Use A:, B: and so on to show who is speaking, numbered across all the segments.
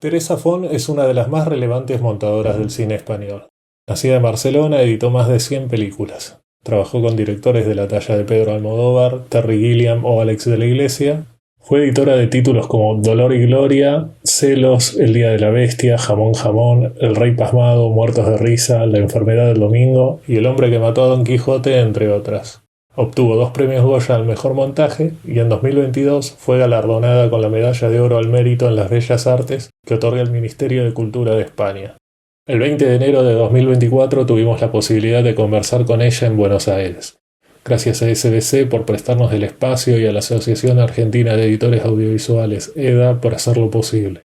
A: Teresa Font es una de las más relevantes montadoras del cine español. Nacida en Barcelona, editó más de 100 películas. Trabajó con directores de la talla de Pedro Almodóvar, Terry Gilliam o Alex de la Iglesia. Fue editora de títulos como Dolor y Gloria, Celos, El Día de la Bestia, Jamón Jamón, El Rey Pasmado, Muertos de Risa, La Enfermedad del Domingo y El Hombre que Mató a Don Quijote, entre otras. Obtuvo 2 premios Goya al mejor montaje y en 2022 fue galardonada con la Medalla de Oro al Mérito en las Bellas Artes que otorga el Ministerio de Cultura de España. El 20 de enero de 2024 tuvimos la posibilidad de conversar con ella en Buenos Aires. Gracias a SBC por prestarnos el espacio y a la Asociación Argentina de Editores Audiovisuales, EDA, por hacerlo posible.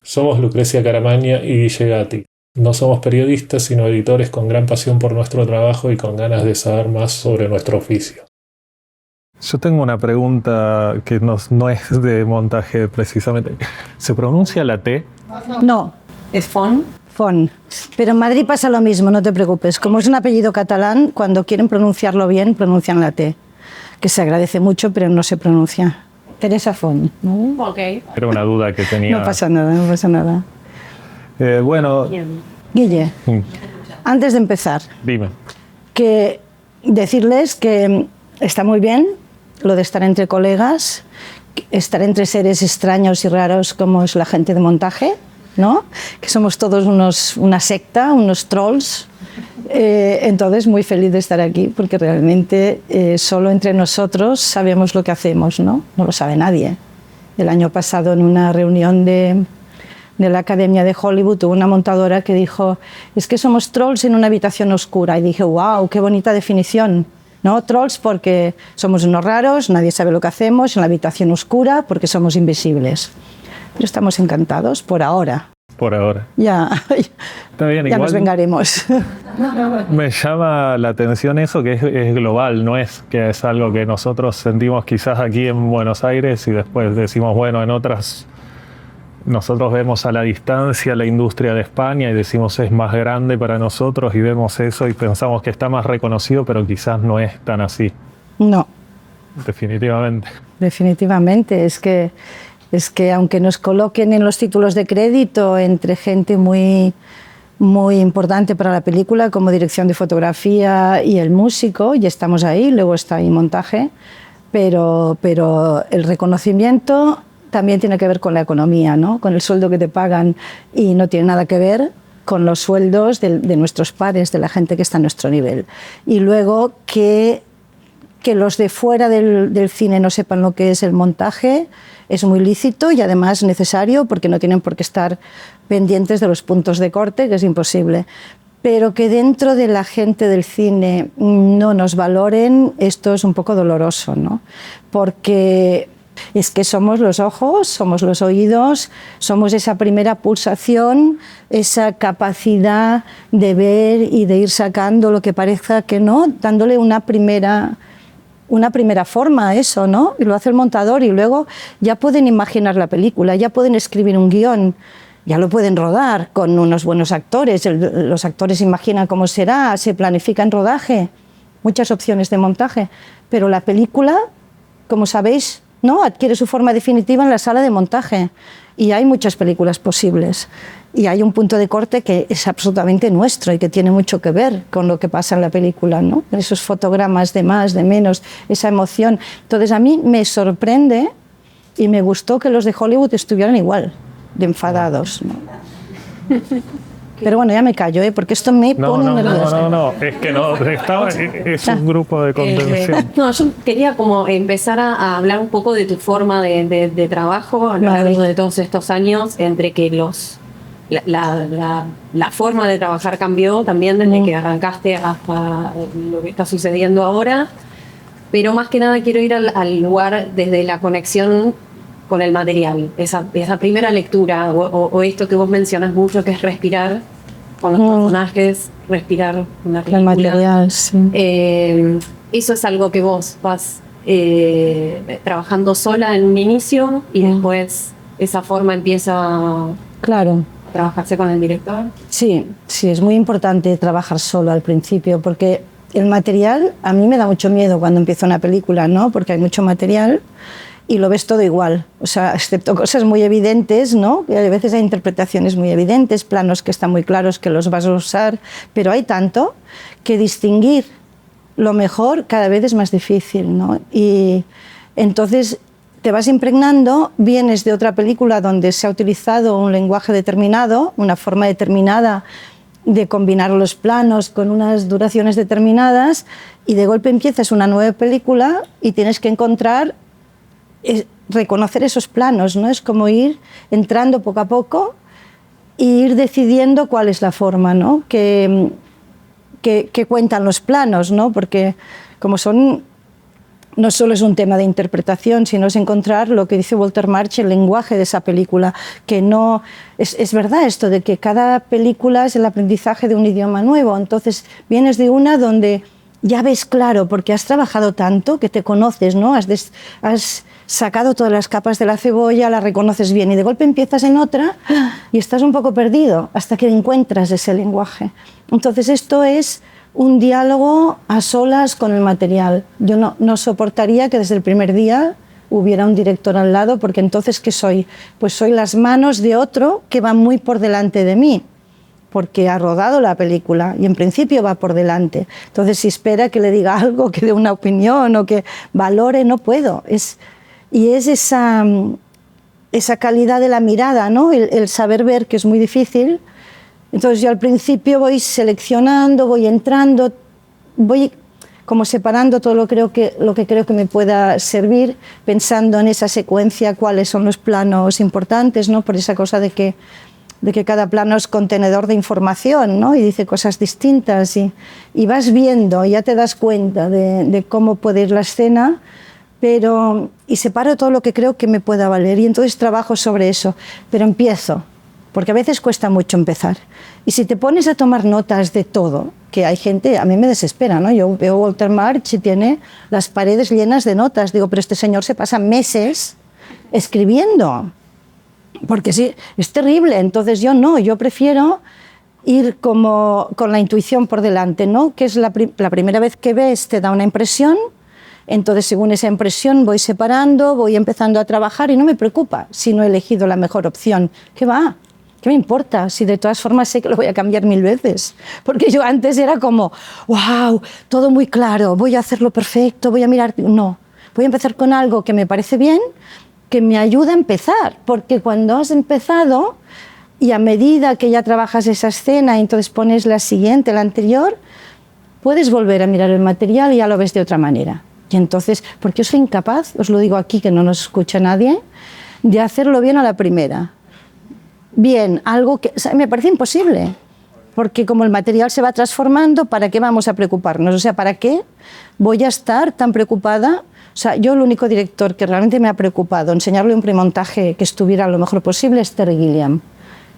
A: Somos Lucrecia Caramaña y Guille Gatti. No somos periodistas, sino editores con gran pasión por nuestro trabajo y con ganas de saber más sobre nuestro oficio. Yo tengo una pregunta que no es de montaje precisamente. ¿Se pronuncia la T?
B: No.
C: ¿Es Font?
B: Font. Pero en Madrid pasa lo mismo, no te preocupes. Como es un apellido catalán, cuando quieren pronunciarlo bien, pronuncian la T. Que se agradece mucho, pero no se pronuncia. Teresa Font.
C: Ok.
A: Era una duda que tenía.
B: No pasa nada, no pasa nada.
A: Bueno.
B: Guille, antes de empezar,
A: Dime.
B: que decirles que está muy bien lo de estar entre colegas, estar entre seres extraños y raros como es la gente de montaje, ¿no? Que somos todos una secta, unos trolls. Entonces, muy feliz de estar aquí porque realmente solo entre nosotros sabemos lo que hacemos, ¿no? No lo sabe nadie. El año pasado, en una reunión de la Academia de Hollywood, hubo una montadora que dijo: es que somos trolls en una habitación oscura. Y dije: wow, qué bonita definición, ¿no? Trolls porque somos unos raros, nadie sabe lo que hacemos, en la habitación oscura porque somos invisibles. Pero estamos encantados por ahora.
A: Por ahora.
B: Ya,
A: Está bien,
B: ya
A: igual
B: nos vengaremos.
A: me llama la atención eso, que es global, no es que es algo que nosotros sentimos quizás aquí en Buenos Aires y después decimos, bueno, en otras... Nosotros vemos a la distancia la industria de España y decimos es más grande para nosotros y vemos eso y pensamos que está más reconocido, pero quizás no es tan así.
B: No.
A: Definitivamente.
B: Definitivamente. Es que aunque nos coloquen en los títulos de crédito entre gente muy, muy importante para la película, como dirección de fotografía y el músico, y estamos ahí, luego está ahí montaje, pero el reconocimiento también tiene que ver con la economía, ¿no? Con el sueldo que te pagan, y no tiene nada que ver con los sueldos de nuestros pares, de la gente que está a nuestro nivel. Y luego que los de fuera del cine no sepan lo que es el montaje es muy lícito y además necesario, porque no tienen por qué estar pendientes de los puntos de corte, que es imposible. Pero que dentro de la gente del cine no nos valoren, esto es un poco doloroso, ¿no? Porque es que somos los ojos, somos los oídos, somos esa primera pulsación, esa capacidad de ver y de ir sacando lo que parezca que no, dándole una primera forma a eso, ¿no? Y lo hace el montador y luego ya pueden imaginar la película, ya pueden escribir un guión, ya lo pueden rodar con unos buenos actores, los actores imaginan cómo será, se planifica en rodaje, muchas opciones de montaje, pero la película, como sabéis, ¿no?, adquiere su forma definitiva en la sala de montaje y hay muchas películas posibles y hay un punto de corte que es absolutamente nuestro y que tiene mucho que ver con lo que pasa en la película, ¿no? Esos fotogramas de más, de menos, esa emoción. Entonces a mí me sorprende y me gustó que los de Hollywood estuvieran igual de enfadados, ¿no? Pero bueno, ya me callo, porque esto me pone nerviosa.
A: No, es que no, es un grupo de contención.
C: No, yo quería como empezar a hablar un poco de tu forma de trabajo a lo largo de todos estos años, entre que la forma de trabajar cambió también desde que arrancaste hasta lo que está sucediendo ahora, pero más que nada quiero ir al lugar desde la conexión con el material, esa primera lectura o esto que vos mencionas mucho, que es respirar con los personajes, respirar con la película.
B: El material, sí.
C: Eso es algo que vos vas trabajando sola en un inicio y después esa forma empieza a trabajarse con el director.
B: Sí, es muy importante trabajar solo al principio, porque el material, a mí me da mucho miedo cuando empiezo una película, ¿no? Porque hay mucho material y lo ves todo igual, o sea, excepto cosas muy evidentes, ¿no? Y a veces hay interpretaciones muy evidentes, planos que están muy claros que los vas a usar, pero hay tanto que distinguir lo mejor cada vez es más difícil, ¿no? Y entonces te vas impregnando, vienes de otra película donde se ha utilizado un lenguaje determinado, una forma determinada de combinar los planos con unas duraciones determinadas, y de golpe empiezas una nueva película y tienes que encontrar, reconocer esos planos, ¿no? Es como ir entrando poco a poco e ir decidiendo cuál es la forma, ¿no? que cuentan los planos, ¿no? Porque como son, no solo es un tema de interpretación, sino es encontrar lo que dice Walter March, el lenguaje de esa película, que no... Es verdad esto de que cada película es el aprendizaje de un idioma nuevo, entonces vienes de una donde ya ves claro, porque has trabajado tanto que te conoces, ¿no? Has sacado todas las capas de la cebolla, la reconoces bien, y de golpe empiezas en otra y estás un poco perdido hasta que encuentras ese lenguaje. Entonces esto es un diálogo a solas con el material. Yo no soportaría que desde el primer día hubiera un director al lado, porque entonces ¿qué soy? Pues soy las manos de otro que va muy por delante de mí, porque ha rodado la película y en principio va por delante. Entonces si espera que le diga algo, que dé una opinión o que valore, no puedo. Y es esa calidad de la mirada, ¿no? El saber ver, que es muy difícil. Entonces yo al principio voy seleccionando, voy entrando, voy como separando todo lo que creo que me pueda servir, pensando en esa secuencia cuáles son los planos importantes, ¿no? Por esa cosa de que cada plano es contenedor de información, ¿no? Y dice cosas distintas y vas viendo, ya te das cuenta de cómo puede ir la escena, y separo todo lo que creo que me pueda valer y entonces trabajo sobre eso, pero empiezo, porque a veces cuesta mucho empezar. Y si te pones a tomar notas de todo, que hay gente, a mí me desespera, ¿no? Yo veo Walter March y tiene las paredes llenas de notas, digo, pero este señor se pasa meses escribiendo, porque sí, es terrible. Entonces yo prefiero ir como con la intuición por delante, ¿no? Que es la primera vez que ves, te da una impresión. Entonces, según esa impresión, voy separando, voy empezando a trabajar y no me preocupa si no he elegido la mejor opción. ¿Qué va? ¿Qué me importa? Si de todas formas sé que lo voy a cambiar 1000 veces. Porque yo antes era como, wow, todo muy claro, voy a hacerlo perfecto, voy a mirar... No, voy a empezar con algo que me parece bien, que me ayuda a empezar. Porque cuando has empezado y a medida que ya trabajas esa escena y entonces pones la siguiente, la anterior, puedes volver a mirar el material y ya lo ves de otra manera. Y entonces, porque yo soy incapaz, os lo digo aquí que no nos escucha nadie, de hacerlo bien a la primera. Bien, algo que me parece imposible, porque como el material se va transformando, ¿para qué vamos a preocuparnos? O sea, ¿para qué voy a estar tan preocupada? O sea, yo el único director que realmente me ha preocupado enseñarle un premontaje que estuviera lo mejor posible es Terry Gilliam,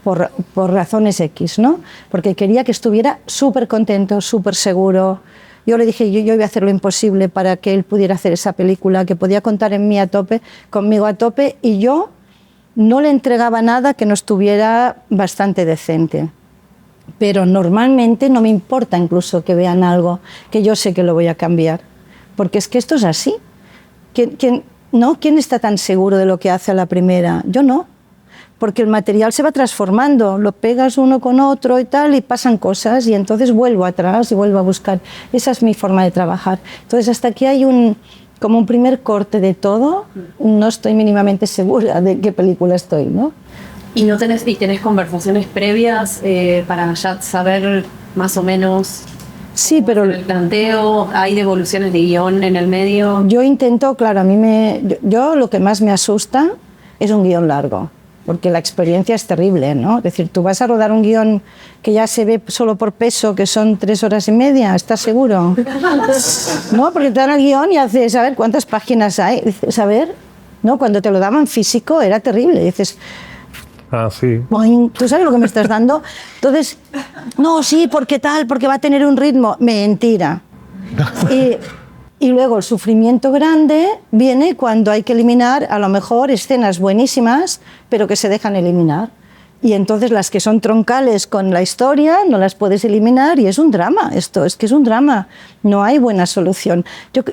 B: por razones X, ¿no? Porque quería que estuviera súper contento, súper seguro. Yo le dije, yo iba a hacer lo imposible para que él pudiera hacer esa película, que podía contar conmigo a tope, y yo no le entregaba nada que no estuviera bastante decente. Pero normalmente no me importa incluso que vean algo que yo sé que lo voy a cambiar, porque es que esto es así. ¿Quién está tan seguro de lo que hace a la primera? Yo no. Porque el material se va transformando, lo pegas uno con otro y tal, y pasan cosas, y entonces vuelvo atrás y vuelvo a buscar. Esa es mi forma de trabajar. Entonces, hasta aquí hay como un primer corte de todo, no estoy mínimamente segura de qué película estoy, ¿no?
C: ¿Y tenés conversaciones previas para ya saber más o menos?
B: Sí, pero
C: el planteo, hay devoluciones de guión en el medio.
B: Yo intento, claro, yo lo que más me asusta es un guión largo. Porque la experiencia es terrible, ¿no? Es decir, tú vas a rodar un guión que ya se ve solo por peso, que son 3 horas y media, ¿estás seguro? No, porque te dan el guión y haces, a ver, ¿cuántas páginas hay? Dices, a ver, ¿no? Cuando te lo daban físico era terrible. Dices,
A: sí.
B: ¿tú sabes lo que me estás dando? Entonces, no, sí, porque va a tener un ritmo. Mentira. Y luego el sufrimiento grande viene cuando hay que eliminar, a lo mejor, escenas buenísimas, pero que se dejan eliminar. Y entonces las que son troncales con la historia no las puedes eliminar y es un drama. Esto es que es un drama. No hay buena solución.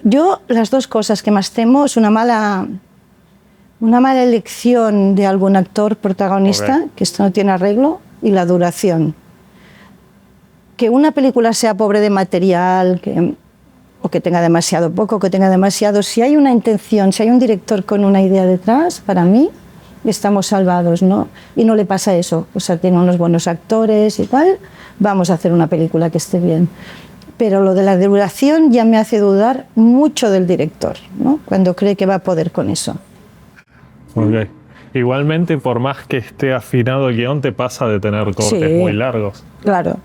B: Yo las dos cosas que más temo es una mala Una mala elección de algún actor protagonista, que esto no tiene arreglo, y la duración. Que una película sea pobre de material, o que tenga demasiado poco, que tenga demasiado... Si hay una intención, si hay un director con una idea detrás, para mí estamos salvados, ¿no? Y no le pasa eso. O sea, tiene unos buenos actores y tal, vamos a hacer una película que esté bien. Pero lo de la duración ya me hace dudar mucho del director, ¿no? Cuando cree que va a poder con eso.
A: Okay. Igualmente, por más que esté afinado el guión, te pasa de tener cortes muy largos.
B: Claro.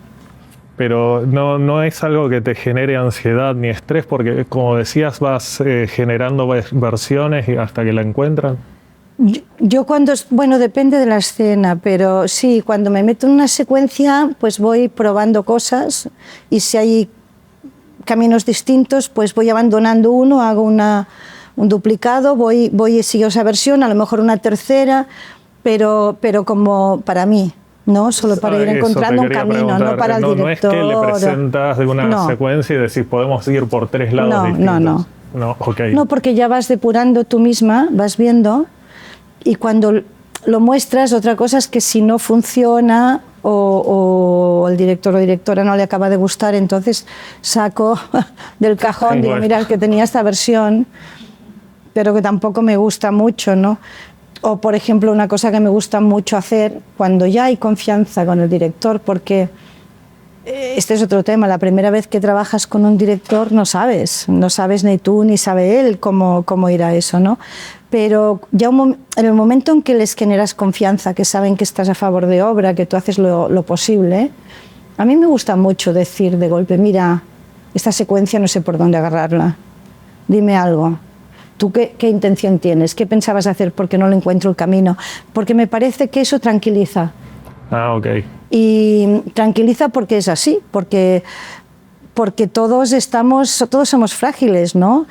A: Pero no es algo que te genere ansiedad ni estrés, porque como decías, vas generando versiones hasta que la encuentran.
B: Yo cuando, bueno, depende de la escena, pero sí, cuando me meto en una secuencia, pues voy probando cosas, y si hay caminos distintos, pues voy abandonando uno, hago un duplicado, voy y sigo esa versión, a lo mejor una tercera, pero como para mí, ¿no? Solo para ir encontrando un camino, no para el director.
A: No es que le presentas de una secuencia y decís, podemos ir por 3 lados distintos. No, okay.
B: No, porque ya vas depurando tú misma, vas viendo, y cuando lo muestras, otra cosa es que si no funciona o el director o directora no le acaba de gustar, entonces saco del cajón, digo, mira, que tenía esta versión, pero que tampoco me gusta mucho, ¿no? O, por ejemplo, una cosa que me gusta mucho hacer cuando ya hay confianza con el director, porque este es otro tema, la primera vez que trabajas con un director no sabes ni tú ni sabe él cómo irá eso, ¿no? Pero ya en el momento en que les generas confianza, que saben que estás a favor de obra, que tú haces lo posible, a mí me gusta mucho decir de golpe, mira, esta secuencia no sé por dónde agarrarla, dime algo. ¿Tú qué intención tienes? ¿Qué pensabas hacer? Porque no le encuentro el camino. Porque me parece que eso tranquiliza.
A: Ah, ok.
B: Y tranquiliza porque es así, porque todos somos frágiles, ¿no?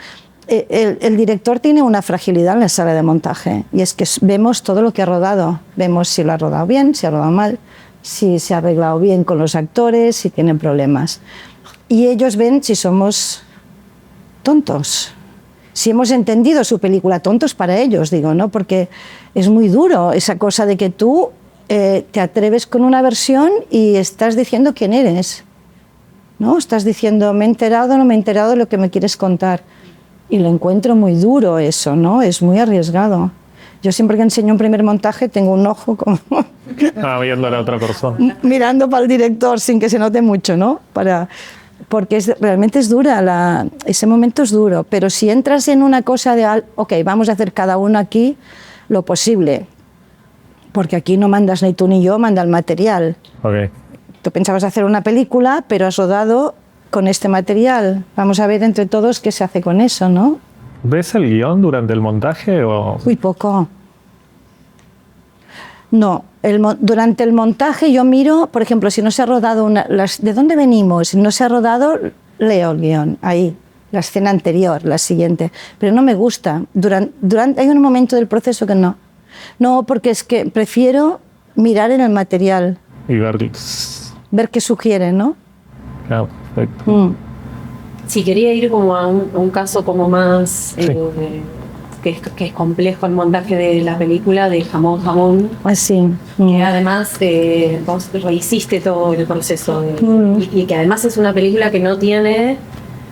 B: El director tiene una fragilidad en la sala de montaje, y es que vemos todo lo que ha rodado. Vemos si lo ha rodado bien, si ha rodado mal, si se ha arreglado bien con los actores, si tienen problemas. Y ellos ven si somos tontos. Si hemos entendido su película, tontos para ellos, digo, ¿no? Porque es muy duro esa cosa de que tú te atreves con una versión y estás diciendo quién eres, ¿no? Estás diciendo, me he enterado o no me he enterado de lo que me quieres contar. Y lo encuentro muy duro eso, ¿no? Es muy arriesgado. Yo siempre que enseño un primer montaje tengo un ojo como...
A: viendo a la otra persona.
B: Mirando para el director sin que se note mucho, ¿no? Porque realmente es dura, ese momento es duro, pero si entras en una cosa de, ok, vamos a hacer cada uno aquí lo posible, porque aquí no mandas ni tú ni yo, manda el material.
A: Okay.
B: Tú pensabas hacer una película, pero has rodado con este material. Vamos a ver entre todos qué se hace con eso, ¿no?
A: ¿Ves el guión durante el montaje o...?
B: Muy poco. No, durante el montaje yo miro, por ejemplo, si no se ha rodado ¿de dónde venimos? Si no se ha rodado, leo el guión, ahí, la escena anterior, la siguiente. Pero no me gusta. Hay un momento del proceso que no. No, porque es que prefiero mirar en el material.
A: Y
C: ver
B: qué sugiere, ¿no?
A: Claro, perfecto.
C: Sí, quería ir como a un caso como más...
A: Sí.
C: Que es complejo el montaje de la película de Jamón.
B: Así.
C: Que además vos rehiciste todo el proceso. Y que además es una película que no tiene...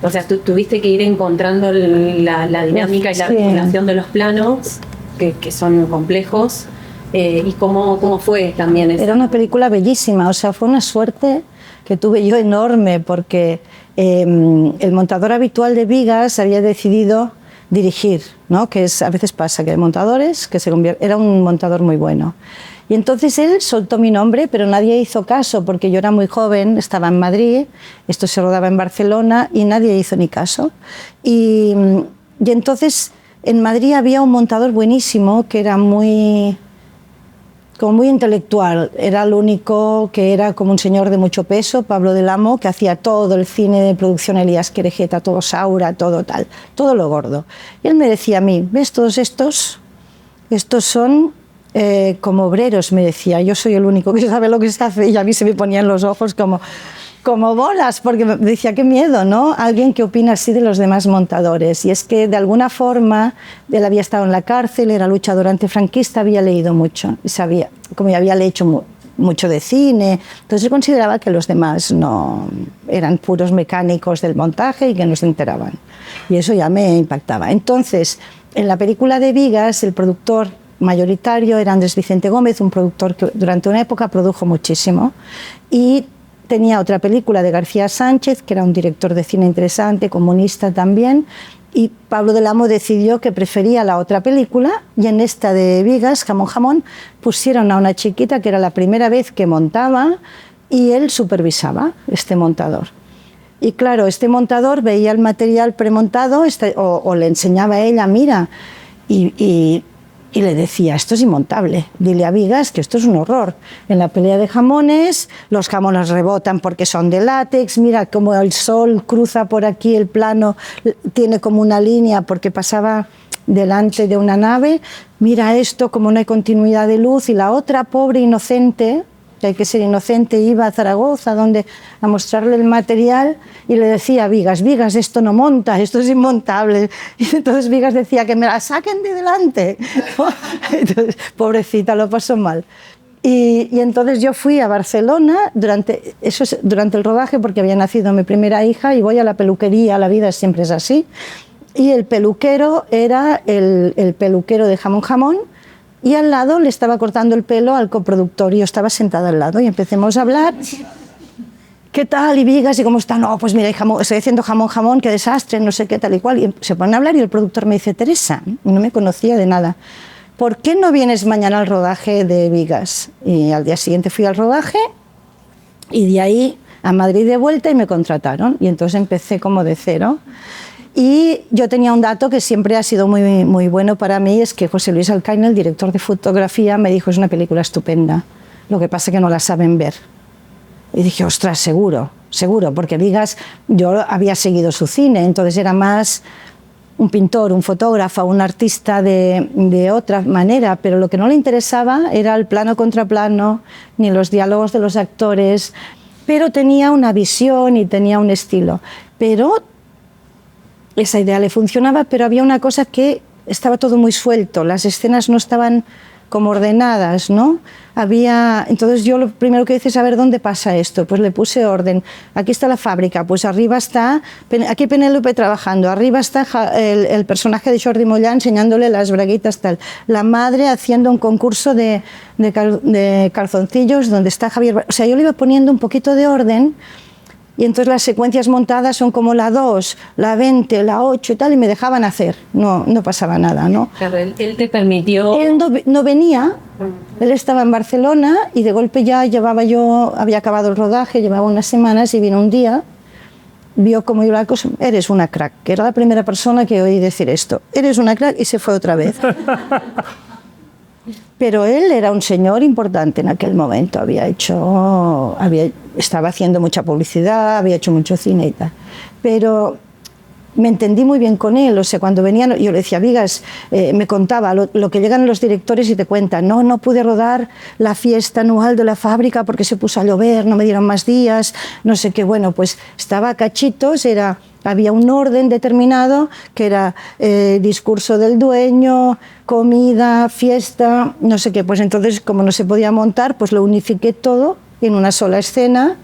C: O sea, tuviste que ir encontrando la dinámica y la articulación de los planos, que son complejos. ¿Y cómo fue también eso?
B: Era una película bellísima, o sea, fue una suerte que tuve yo enorme, porque el montador habitual de Vigas había decidido dirigir, ¿no? Que a veces pasa que hay montadores que era un montador muy bueno. Y entonces él soltó mi nombre, pero nadie hizo caso, porque yo era muy joven, estaba en Madrid, esto se rodaba en Barcelona y nadie hizo ni caso. Y entonces en Madrid había un montador buenísimo que era muy intelectual, era el único que era como un señor de mucho peso, Pablo del Amo, que hacía todo el cine de producción Elías Querejeta, todo Saura, todo tal, todo lo gordo. Y él me decía a mí, ¿ves todos estos? Estos son como obreros, me decía, yo soy el único que sabe lo que se hace, y a mí se me ponían los ojos como... como bolas, porque me decía, qué miedo, ¿no? Alguien que opina así de los demás montadores. Y es que de alguna forma él había estado en la cárcel, era luchador antifranquista, había leído mucho, y sabía, como ya había hecho mucho de cine, entonces yo consideraba que los demás no eran puros mecánicos del montaje y que no se enteraban. Y eso ya me impactaba. Entonces, en la película de Vigas, el productor mayoritario era Andrés Vicente Gómez, un productor que durante una época produjo muchísimo, y tenía otra película de García Sánchez, que era un director de cine interesante, comunista también, y Pablo del Amo decidió que prefería la otra película, y en esta de Vigas, Jamón Jamón, pusieron a una chiquita que era la primera vez que montaba, y él supervisaba, este montador. Y claro, este montador veía el material premontado o le enseñaba a ella, mira, y le decía, esto es inmontable, dile a Vigas que esto es un horror. En la pelea de jamones, los jamones rebotan porque son de látex, mira cómo el sol cruza por aquí el plano, tiene como una línea porque pasaba delante de una nave, mira esto, como no hay continuidad de luz, y la otra pobre inocente, que hay que ser inocente, iba a Zaragoza a mostrarle el material y le decía a Vigas, Vigas, esto no monta, esto es inmontable. Y entonces Vigas decía que me la saquen de delante. Entonces, pobrecita, lo pasó mal. Y entonces yo fui a Barcelona durante el rodaje, porque había nacido mi primera hija, y voy a la peluquería, la vida siempre es así. Y el peluquero era el peluquero de Jamón Jamón, y al lado le estaba cortando el pelo al coproductor, y yo estaba sentada al lado, y empecemos a hablar. ¿Qué tal? ¿Y Vigas? ¿Y cómo está? No, pues mira, estoy haciendo Jamón Jamón, qué desastre, no sé qué, tal y cual. Y se ponen a hablar y el productor me dice, Teresa, no me conocía de nada, ¿por qué no vienes mañana al rodaje de Vigas? Y al día siguiente fui al rodaje, y de ahí a Madrid de vuelta, y me contrataron. Y entonces empecé como de cero. Y yo tenía un dato que siempre ha sido muy, muy bueno para mí, es que José Luis Alcaine, el director de fotografía, me dijo, es una película estupenda, lo que pasa es que no la saben ver. Y dije, ostras, seguro, porque Vigas, yo había seguido su cine, entonces era más un pintor, un fotógrafo, un artista de otra manera, pero lo que no le interesaba era el plano contra plano, ni los diálogos de los actores, pero tenía una visión y tenía un estilo. Pero esa idea le funcionaba, pero había una cosa que estaba todo muy suelto, las escenas no estaban como ordenadas, ¿no? Entonces yo lo primero que hice es saber dónde pasa esto, pues le puse orden. Aquí está la fábrica, pues arriba está, aquí Penélope trabajando, arriba está el personaje de Jordi Mollà enseñándole las braguitas, tal. La madre haciendo un concurso de calzoncillos donde está Javier. O sea, yo le iba poniendo un poquito de orden. Y entonces las secuencias montadas son como la 2, la 20, la 8 y tal, y me dejaban hacer, no pasaba nada, ¿no?
C: Claro, él te permitió...
B: Él no venía, él estaba en Barcelona y de golpe ya había acabado el rodaje, llevaba unas semanas y vino un día, vio cómo iba la cosa, eres una crack, que era la primera persona que oí decir esto, eres una crack, y se fue otra vez. Pero él era un señor importante en aquel momento, estaba haciendo mucha publicidad, había hecho mucho cine y tal. Pero me entendí muy bien con él, o sea, cuando venían, yo le decía, Vigas, me contaba lo que llegan los directores y te cuentan, no pude rodar la fiesta anual de la fábrica porque se puso a llover, no me dieron más días, no sé qué, bueno, pues estaba a cachitos, había un orden determinado que era discurso del dueño, comida, fiesta, no sé qué. Pues entonces, como no se podía montar, pues lo unifiqué todo en una sola escena,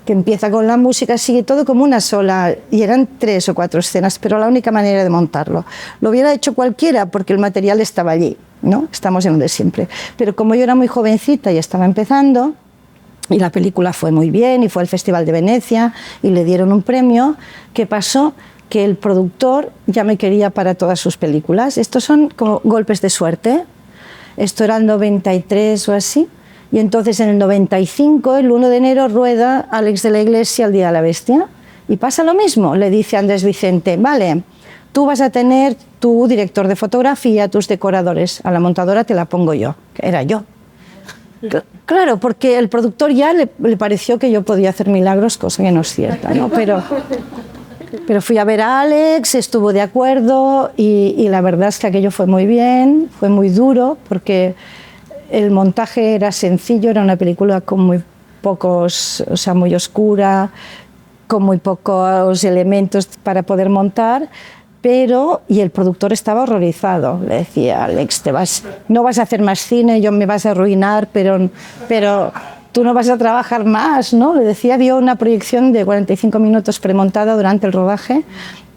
B: que empieza con la música, sigue todo como una sola, y eran 3 o 4 escenas, pero la única manera de montarlo. Lo hubiera hecho cualquiera porque el material estaba allí, ¿no? Estamos en donde siempre. Pero como yo era muy jovencita y estaba empezando, y la película fue muy bien, y fue al Festival de Venecia, y le dieron un premio, ¿qué pasó? Que el productor ya me quería para todas sus películas. Estos son como golpes de suerte. Esto era el 93 o así. Y entonces en el 95, el 1 de enero, rueda Alex de la Iglesia El Día de la Bestia. Y pasa lo mismo, le dice Andrés Vicente, vale, tú vas a tener tu director de fotografía, tus decoradores, a la montadora te la pongo yo, que era yo. Claro, porque el productor ya le pareció que yo podía hacer milagros, cosa que no es cierta, ¿no? Pero fui a ver a Alex, estuvo de acuerdo y la verdad es que aquello fue muy bien, fue muy duro porque el montaje era sencillo, era una película con pocos, o sea, muy oscura, con muy pocos elementos para poder montar, y el productor estaba horrorizado. Le decía, Alex, no vas a hacer más cine, me vas a arruinar, pero tú no vas a trabajar más, ¿no? Le decía, vio una proyección de 45 minutos premontada durante el rodaje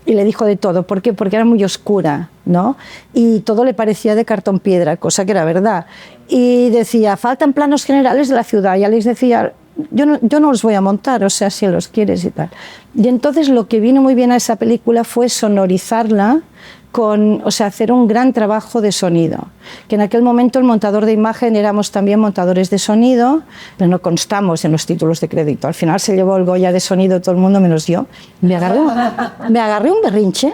B: y le dijo de todo. ¿Por qué? Porque era muy oscura, ¿no? Y todo le parecía de cartón piedra, cosa que era verdad. Y decía, faltan planos generales de la ciudad. Y Alex decía, yo no los voy a montar, o sea, si los quieres y tal. Y entonces lo que vino muy bien a esa película fue sonorizarla, o sea, hacer un gran trabajo de sonido. Que en aquel momento el montador de imagen éramos también montadores de sonido, pero no constamos en los títulos de crédito. Al final se llevó el Goya de sonido todo el mundo menos yo. Me agarré un berrinche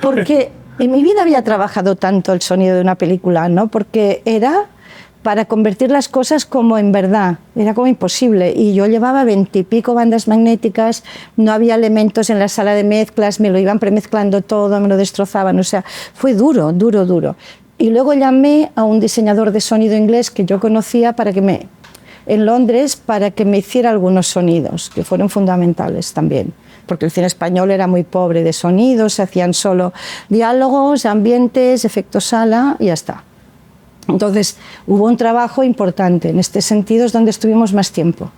B: porque en mi vida había trabajado tanto el sonido de una película, ¿no? Porque era para convertir las cosas como en verdad, era como imposible. Y yo llevaba 20 y pico bandas magnéticas, no había elementos en la sala de mezclas, me lo iban premezclando todo, me lo destrozaban, o sea, fue duro. Y luego llamé a un diseñador de sonido inglés que yo conocía en Londres para que me hiciera algunos sonidos, que fueron fundamentales también, porque el cine español era muy pobre de sonidos, se hacían solo diálogos, ambientes, efectos sala y ya está. Entonces hubo un trabajo importante, en este sentido es donde estuvimos más tiempo.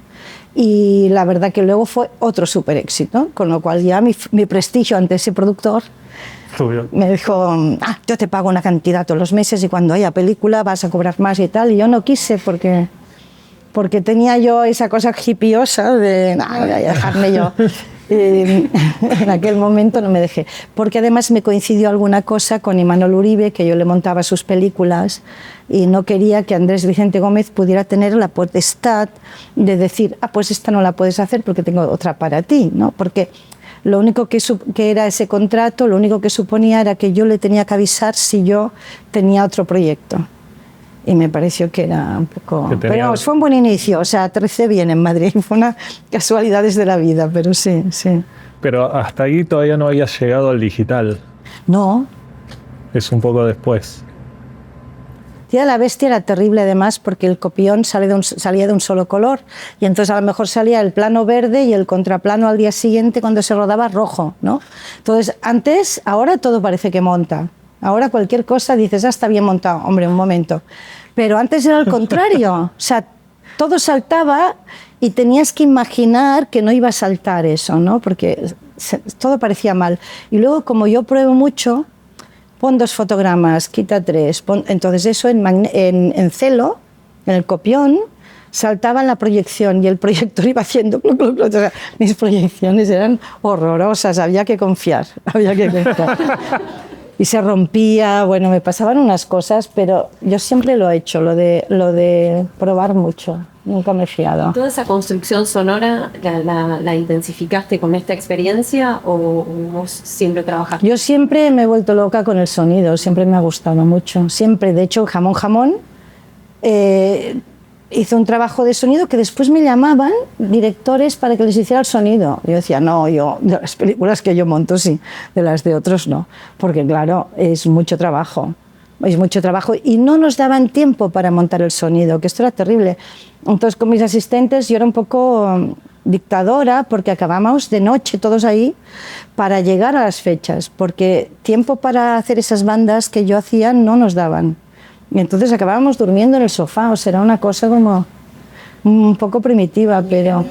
B: Y la verdad que luego fue otro súper éxito, con lo cual ya mi prestigio ante ese productor me dijo, yo te pago una cantidad todos los meses y cuando haya película vas a cobrar más y tal. Y yo no quise porque tenía yo esa cosa hippiosa de voy a dejarme yo. En aquel momento no me dejé, porque además me coincidió alguna cosa con Imanol Uribe, que yo le montaba sus películas y no quería que Andrés Vicente Gómez pudiera tener la potestad de decir, pues esta no la puedes hacer porque tengo otra para ti, ¿no? Porque lo único que era ese contrato, lo único que suponía era que yo le tenía que avisar si yo tenía otro proyecto. Y me pareció que era un poco... Pero vamos, fue un buen inicio, o sea, aterricé bien en Madrid, fue una casualidad de la vida, pero sí.
A: Pero hasta ahí todavía no había llegado al digital.
B: No.
A: Es un poco después.
B: Tía la Bestia era terrible además porque el copión salía de un solo color y entonces a lo mejor salía el plano verde y el contraplano al día siguiente cuando se rodaba rojo, ¿no? Entonces ahora todo parece que monta. Ahora cualquier cosa dices, está bien montado, hombre, un momento. Pero antes era al contrario, o sea, todo saltaba y tenías que imaginar que no iba a saltar eso, ¿no? Porque todo parecía mal. Y luego, como yo pruebo mucho, pon 2 fotogramas, quita 3, entonces eso en celo, en el copión, saltaba en la proyección y el proyector iba haciendo... O sea, mis proyecciones eran horrorosas, había que confiar. Y se rompía, bueno, me pasaban unas cosas, pero yo siempre lo he hecho, lo de probar mucho, nunca me he fiado.
C: ¿Toda esa construcción sonora la intensificaste con esta experiencia o vos siempre trabajaste?
B: Yo siempre me he vuelto loca con el sonido, siempre me ha gustado mucho, siempre. De hecho, Jamón hizo un trabajo de sonido que después me llamaban directores para que les hiciera el sonido. Yo decía, no, de las películas que yo monto sí, de las de otros no, porque claro, es mucho trabajo y no nos daban tiempo para montar el sonido, que esto era terrible. Entonces con mis asistentes yo era un poco dictadora porque acabábamos de noche todos ahí para llegar a las fechas, porque tiempo para hacer esas bandas que yo hacía no nos daban. Y entonces acabábamos durmiendo en el sofá, o sea, era una cosa como un poco primitiva, pero...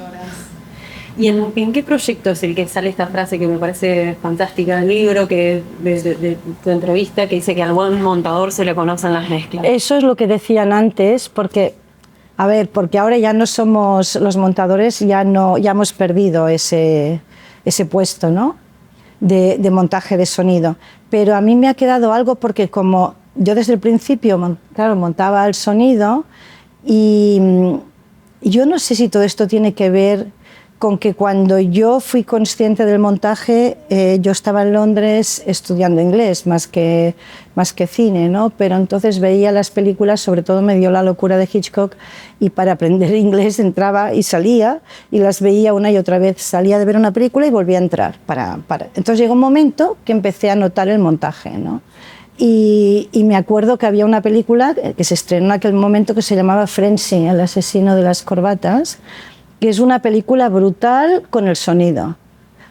C: ¿Y en qué proyecto es el que sale esta frase que me parece fantástica del libro, que de tu entrevista, que dice que al buen montador se le conocen las mezclas?
B: Eso es lo que decían antes, porque ahora ya no somos los montadores, ya hemos perdido ese puesto, ¿no? De montaje de sonido. Pero a mí me ha quedado algo porque como... Yo desde el principio, claro, montaba el sonido y yo no sé si todo esto tiene que ver con que cuando yo fui consciente del montaje, yo estaba en Londres estudiando inglés más que cine, ¿no? Pero entonces veía las películas, sobre todo me dio la locura de Hitchcock y para aprender inglés entraba y salía y las veía una y otra vez. Salía de ver una película y volvía a entrar. Entonces llegó un momento que empecé a notar el montaje, ¿no? Y me acuerdo que había una película que se estrenó en aquel momento que se llamaba Frenzy, el asesino de las corbatas, que es una película brutal con el sonido,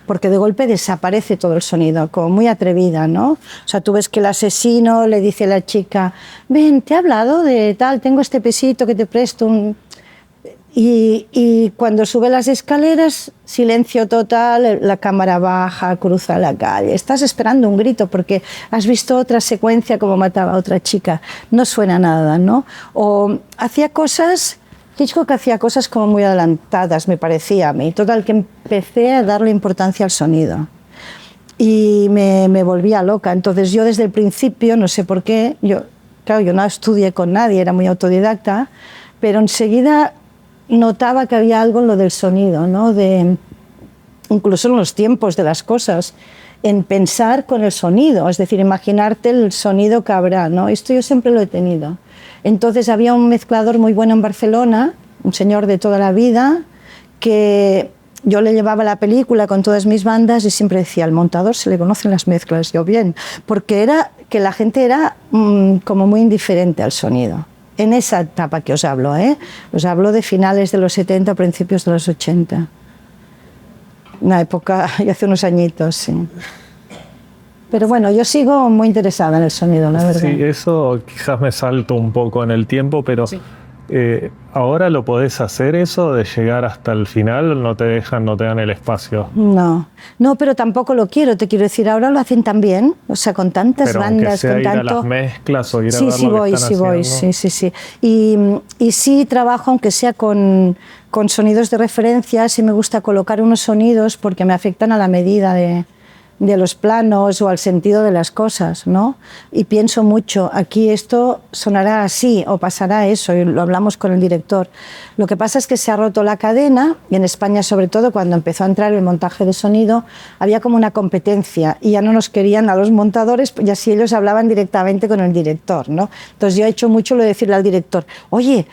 B: porque de golpe desaparece todo el sonido, como muy atrevida, ¿no? O sea, tú ves que el asesino le dice a la chica, ven, te he hablado de tal, tengo este pesito que te presto. Y cuando sube las escaleras, silencio total, la cámara baja, cruza la calle. Estás esperando un grito porque has visto otra secuencia como mataba a otra chica. No suena nada, ¿no? O hacía cosas... Hitchcock hacía cosas como muy adelantadas, me parecía a mí. Total, que empecé a darle importancia al sonido. Y me volvía loca. Entonces yo desde el principio, no sé por qué, yo no estudié con nadie, era muy autodidacta, pero enseguida notaba que había algo en lo del sonido, ¿no? Incluso en los tiempos de las cosas, en pensar con el sonido, es decir, imaginarte el sonido que habrá, ¿no? Esto yo siempre lo he tenido. Entonces había un mezclador muy bueno en Barcelona, un señor de toda la vida, que yo le llevaba la película con todas mis bandas y siempre decía, al montador se le conocen las mezclas. Yo bien, porque era que la gente era como muy indiferente al sonido. En esa etapa que os hablo, ¿eh? Os hablo de finales de los 70, principios de los 80. Una época, y hace unos añitos, sí. Pero bueno, yo sigo muy interesada en el sonido, la verdad.
A: Sí, eso quizás me salto un poco en el tiempo, pero sí. ¿Ahora lo podés hacer eso de llegar hasta el final? ¿No te dejan, no te dan el espacio?
B: No, pero tampoco lo quiero, te quiero decir, ahora lo hacen tan bien, o sea, con tantas
A: pero
B: bandas,
A: con
B: tanto...
A: ir a las mezclas o ir a ver
B: sí,
A: lo que están haciendo.
B: Sí. Y sí trabajo, aunque sea con sonidos de referencia, sí me gusta colocar unos sonidos porque me afectan a la medida de los planos o al sentido de las cosas, ¿no? Y pienso mucho, aquí esto sonará así o pasará eso, y lo hablamos con el director. Lo que pasa es que se ha roto la cadena, y en España sobre todo cuando empezó a entrar el montaje de sonido, había como una competencia y ya no nos querían a los montadores y así ellos hablaban directamente con el director, ¿no? Entonces yo he hecho mucho lo de decirle al director, oye,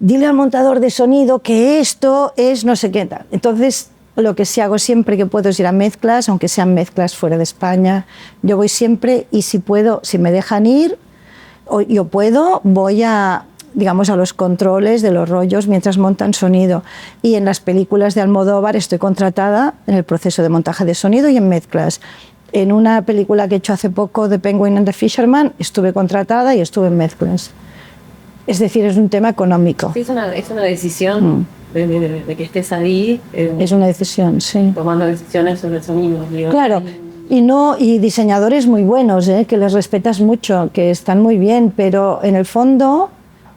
B: dile al montador de sonido que esto es no sé qué tal. Entonces, lo que sí hago siempre que puedo es ir a mezclas, aunque sean mezclas fuera de España. Yo voy siempre y si puedo, si me dejan ir, o yo puedo, voy a, digamos, a los controles de los rollos mientras montan sonido. Y en las películas de Almodóvar estoy contratada en el proceso de montaje de sonido y en mezclas. En una película que he hecho hace poco, The Penguin and the Fisherman, estuve contratada y estuve en mezclas. Es decir, es un tema económico.
C: Sí, es una decisión de que estés ahí.
B: Es una decisión, sí.
C: Tomando decisiones sobre el sonido.
B: Claro, y diseñadores muy buenos, que les respetas mucho, que están muy bien, pero en el fondo,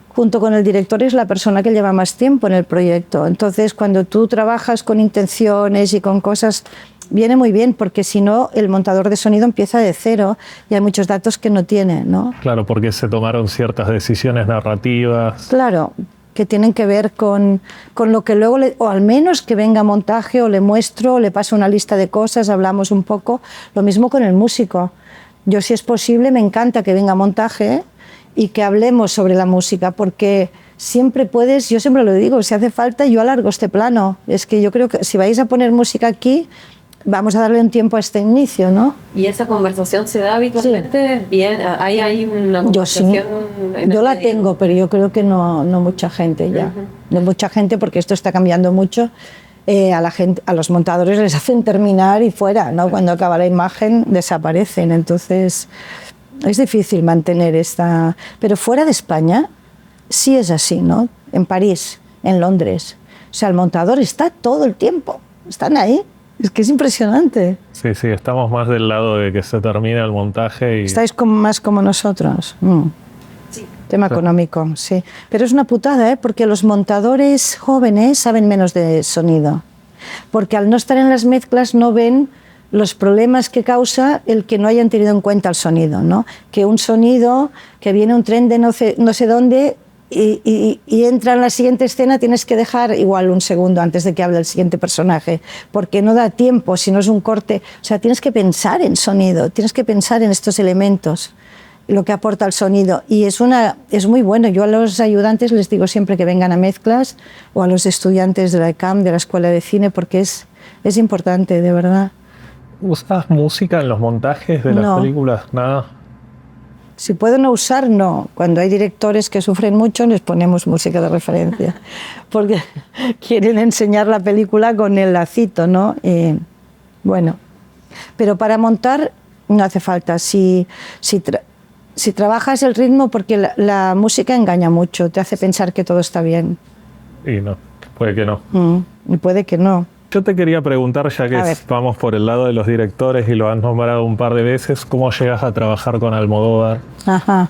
B: junto con el director, es la persona que lleva más tiempo en el proyecto. Entonces, cuando tú trabajas con intenciones y con cosas, viene muy bien, porque si no, el montador de sonido empieza de cero y hay muchos datos que no tiene, ¿no?
A: Claro, porque se tomaron ciertas decisiones narrativas.
B: Claro, que tienen que ver con lo que luego, o al menos que venga montaje, o le muestro, o le paso una lista de cosas, hablamos un poco. Lo mismo con el músico. Yo, si es posible, me encanta que venga montaje y que hablemos sobre la música, porque siempre puedes, yo siempre lo digo, si hace falta, yo alargo este plano. Es que yo creo que si vais a poner música aquí, vamos a darle un tiempo a este inicio, ¿no?
C: ¿Y esa conversación se da habitualmente? Sí. Bien, ¿hay una conversación?
B: Yo la tengo, pero yo creo que no mucha gente ya. No mucha gente, porque esto está cambiando mucho. A los montadores les hacen terminar y fuera, ¿no? Cuando acaba la imagen desaparecen. Entonces es difícil mantener esta... Pero fuera de España sí es así, ¿no? En París, en Londres. O sea, el montador está todo el tiempo. Están ahí. Es que es impresionante.
A: Sí, estamos más del lado de que se termina el montaje y...
B: Estáis más como nosotros.
C: Sí.
B: Tema económico, sí. Pero es una putada, porque los montadores jóvenes saben menos de sonido. Porque al no estar en las mezclas no ven los problemas que causa el que no hayan tenido en cuenta el sonido, ¿no? Que un sonido, que viene un tren de no sé dónde... Y entra en la siguiente escena, tienes que dejar igual un segundo antes de que hable el siguiente personaje, porque no da tiempo, si no es un corte. O sea, tienes que pensar en sonido, tienes que pensar en estos elementos, lo que aporta el sonido. Y es muy bueno. Yo a los ayudantes les digo siempre que vengan a mezclas, o a los estudiantes de la ECAM, de la Escuela de Cine, porque es importante, de verdad.
A: ¿Usas música en los montajes de las películas? Nada.
B: Si puedo no usar, no. Cuando hay directores que sufren mucho, les ponemos música de referencia, porque quieren enseñar la película con el lacito, ¿no? Bueno, pero para montar no hace falta. Si trabajas el ritmo, porque la música engaña mucho, te hace pensar que todo está bien.
A: Y no, puede que no.
B: Y puede que no.
A: Yo te quería preguntar, ya que vamos por el lado de los directores y lo has nombrado un par de veces, ¿cómo llegas a trabajar con Almodóvar?
B: Ajá,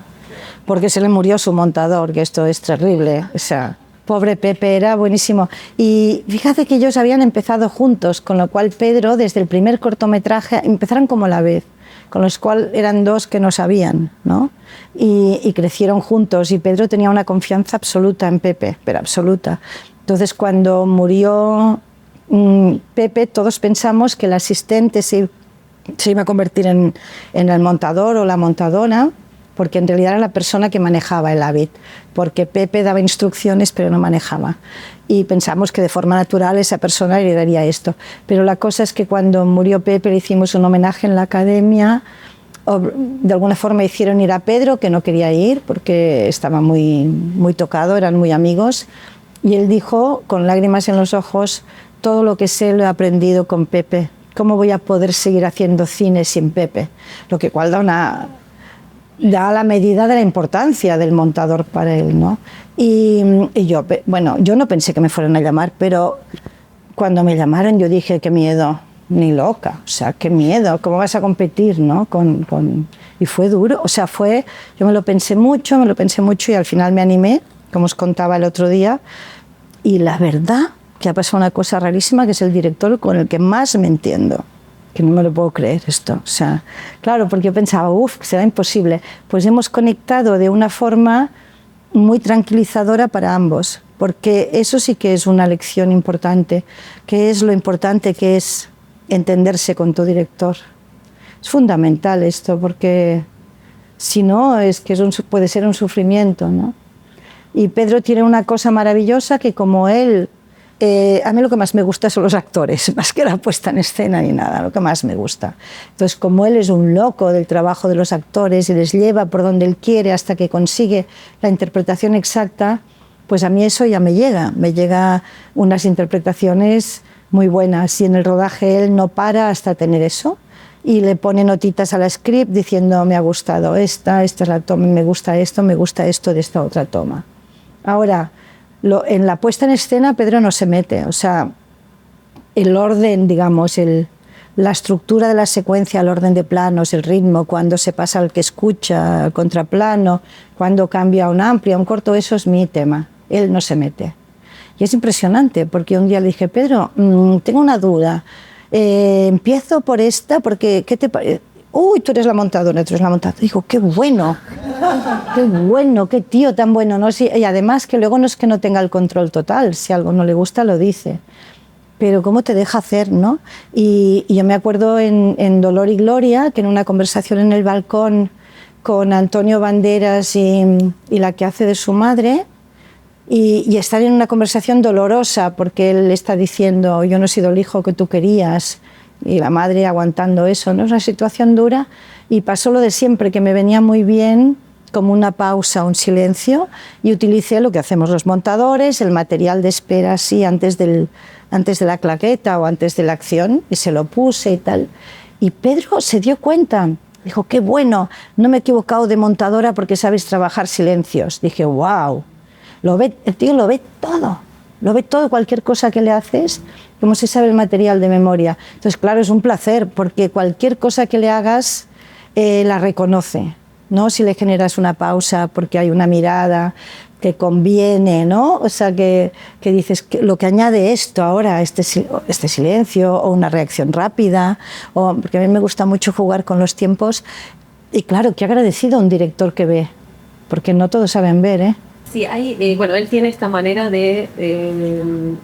B: porque se le murió su montador, que esto es terrible. O sea, pobre Pepe, era buenísimo. Y fíjate que ellos habían empezado juntos, con lo cual Pedro, desde el primer cortometraje, empezaron como a la vez, con los cuales eran dos que no sabían, ¿no? Y crecieron juntos, y Pedro tenía una confianza absoluta en Pepe, pero absoluta. Entonces, cuando murió Pepe, todos pensamos que el asistente se iba a convertir en el montador o la montadora, porque en realidad era la persona que manejaba el hábit, porque Pepe daba instrucciones pero no manejaba. Y pensamos que de forma natural esa persona heredaría esto. Pero la cosa es que cuando murió Pepe le hicimos un homenaje en la academia. De alguna forma hicieron ir a Pedro, que no quería ir porque estaba muy, muy tocado, eran muy amigos. Y él dijo, con lágrimas en los ojos: todo lo que sé lo he aprendido con Pepe. ¿Cómo voy a poder seguir haciendo cine sin Pepe? Lo que cual da la medida de la importancia del montador para él, ¿no? Y yo, bueno, yo no pensé que me fueran a llamar, pero cuando me llamaron yo dije, qué miedo, ni loca, o sea, qué miedo, ¿cómo vas a competir, no? Y fue duro, o sea, yo me lo pensé mucho y al final me animé, como os contaba el otro día, y la verdad que ha pasado una cosa rarísima, que es el director con el que más me entiendo, que no me lo puedo creer esto. O sea, claro, porque yo pensaba, será imposible. Pues hemos conectado de una forma muy tranquilizadora para ambos, porque eso sí que es una lección importante, que es lo importante que es entenderse con tu director. Es fundamental esto, porque si no, es que puede ser un sufrimiento, ¿no? Y Pedro tiene una cosa maravillosa, que como él... a mí lo que más me gusta son los actores, más que la puesta en escena ni nada, lo que más me gusta. Entonces, como él es un loco del trabajo de los actores y les lleva por donde él quiere hasta que consigue la interpretación exacta, pues a mí eso ya me llega unas interpretaciones muy buenas, y en el rodaje él no para hasta tener eso, y le pone notitas a la script diciendo, me ha gustado esta es la toma, me gusta esto de esta otra toma. Ahora, en la puesta en escena Pedro no se mete, o sea, el orden, digamos, la estructura de la secuencia, el orden de planos, el ritmo, cuando se pasa al que escucha, al contraplano, cuando cambia a un amplio, a un corto, eso es mi tema, él no se mete. Y es impresionante, porque un día le dije, Pedro, tengo una duda, empiezo por esta, porque ¿qué te parece? Uy, tú eres la montadora, Digo, qué bueno, qué tío tan bueno, ¿no? Sí, y además que luego no es que no tenga el control total, si algo no le gusta lo dice, pero cómo te deja hacer, ¿no? Y yo me acuerdo en Dolor y Gloria, que en una conversación en el balcón con Antonio Banderas y la que hace de su madre, y estar en una conversación dolorosa, porque él está diciendo, yo no he sido el hijo que tú querías, y la madre aguantando eso, ¿no? Es una situación dura, y pasó lo de siempre, que me venía muy bien como una pausa, un silencio, y utilicé lo que hacemos los montadores, el material de espera así antes de la claqueta o antes de la acción, y se lo puse y tal. Y Pedro se dio cuenta, dijo, qué bueno, no me he equivocado de montadora porque sabes trabajar silencios. Dije, wow, el tío lo ve todo, cualquier cosa que le haces, como se sabe el material de memoria. Entonces, claro, es un placer, porque cualquier cosa que le hagas la reconoce, ¿no? Si le generas una pausa porque hay una mirada que conviene, ¿no? O sea, que dices que lo que añade esto ahora, este silencio, o una reacción rápida, porque a mí me gusta mucho jugar con los tiempos. Y claro, qué agradecido a un director que ve, porque no todos saben ver, ¿eh?
C: Sí, bueno, él tiene esta manera de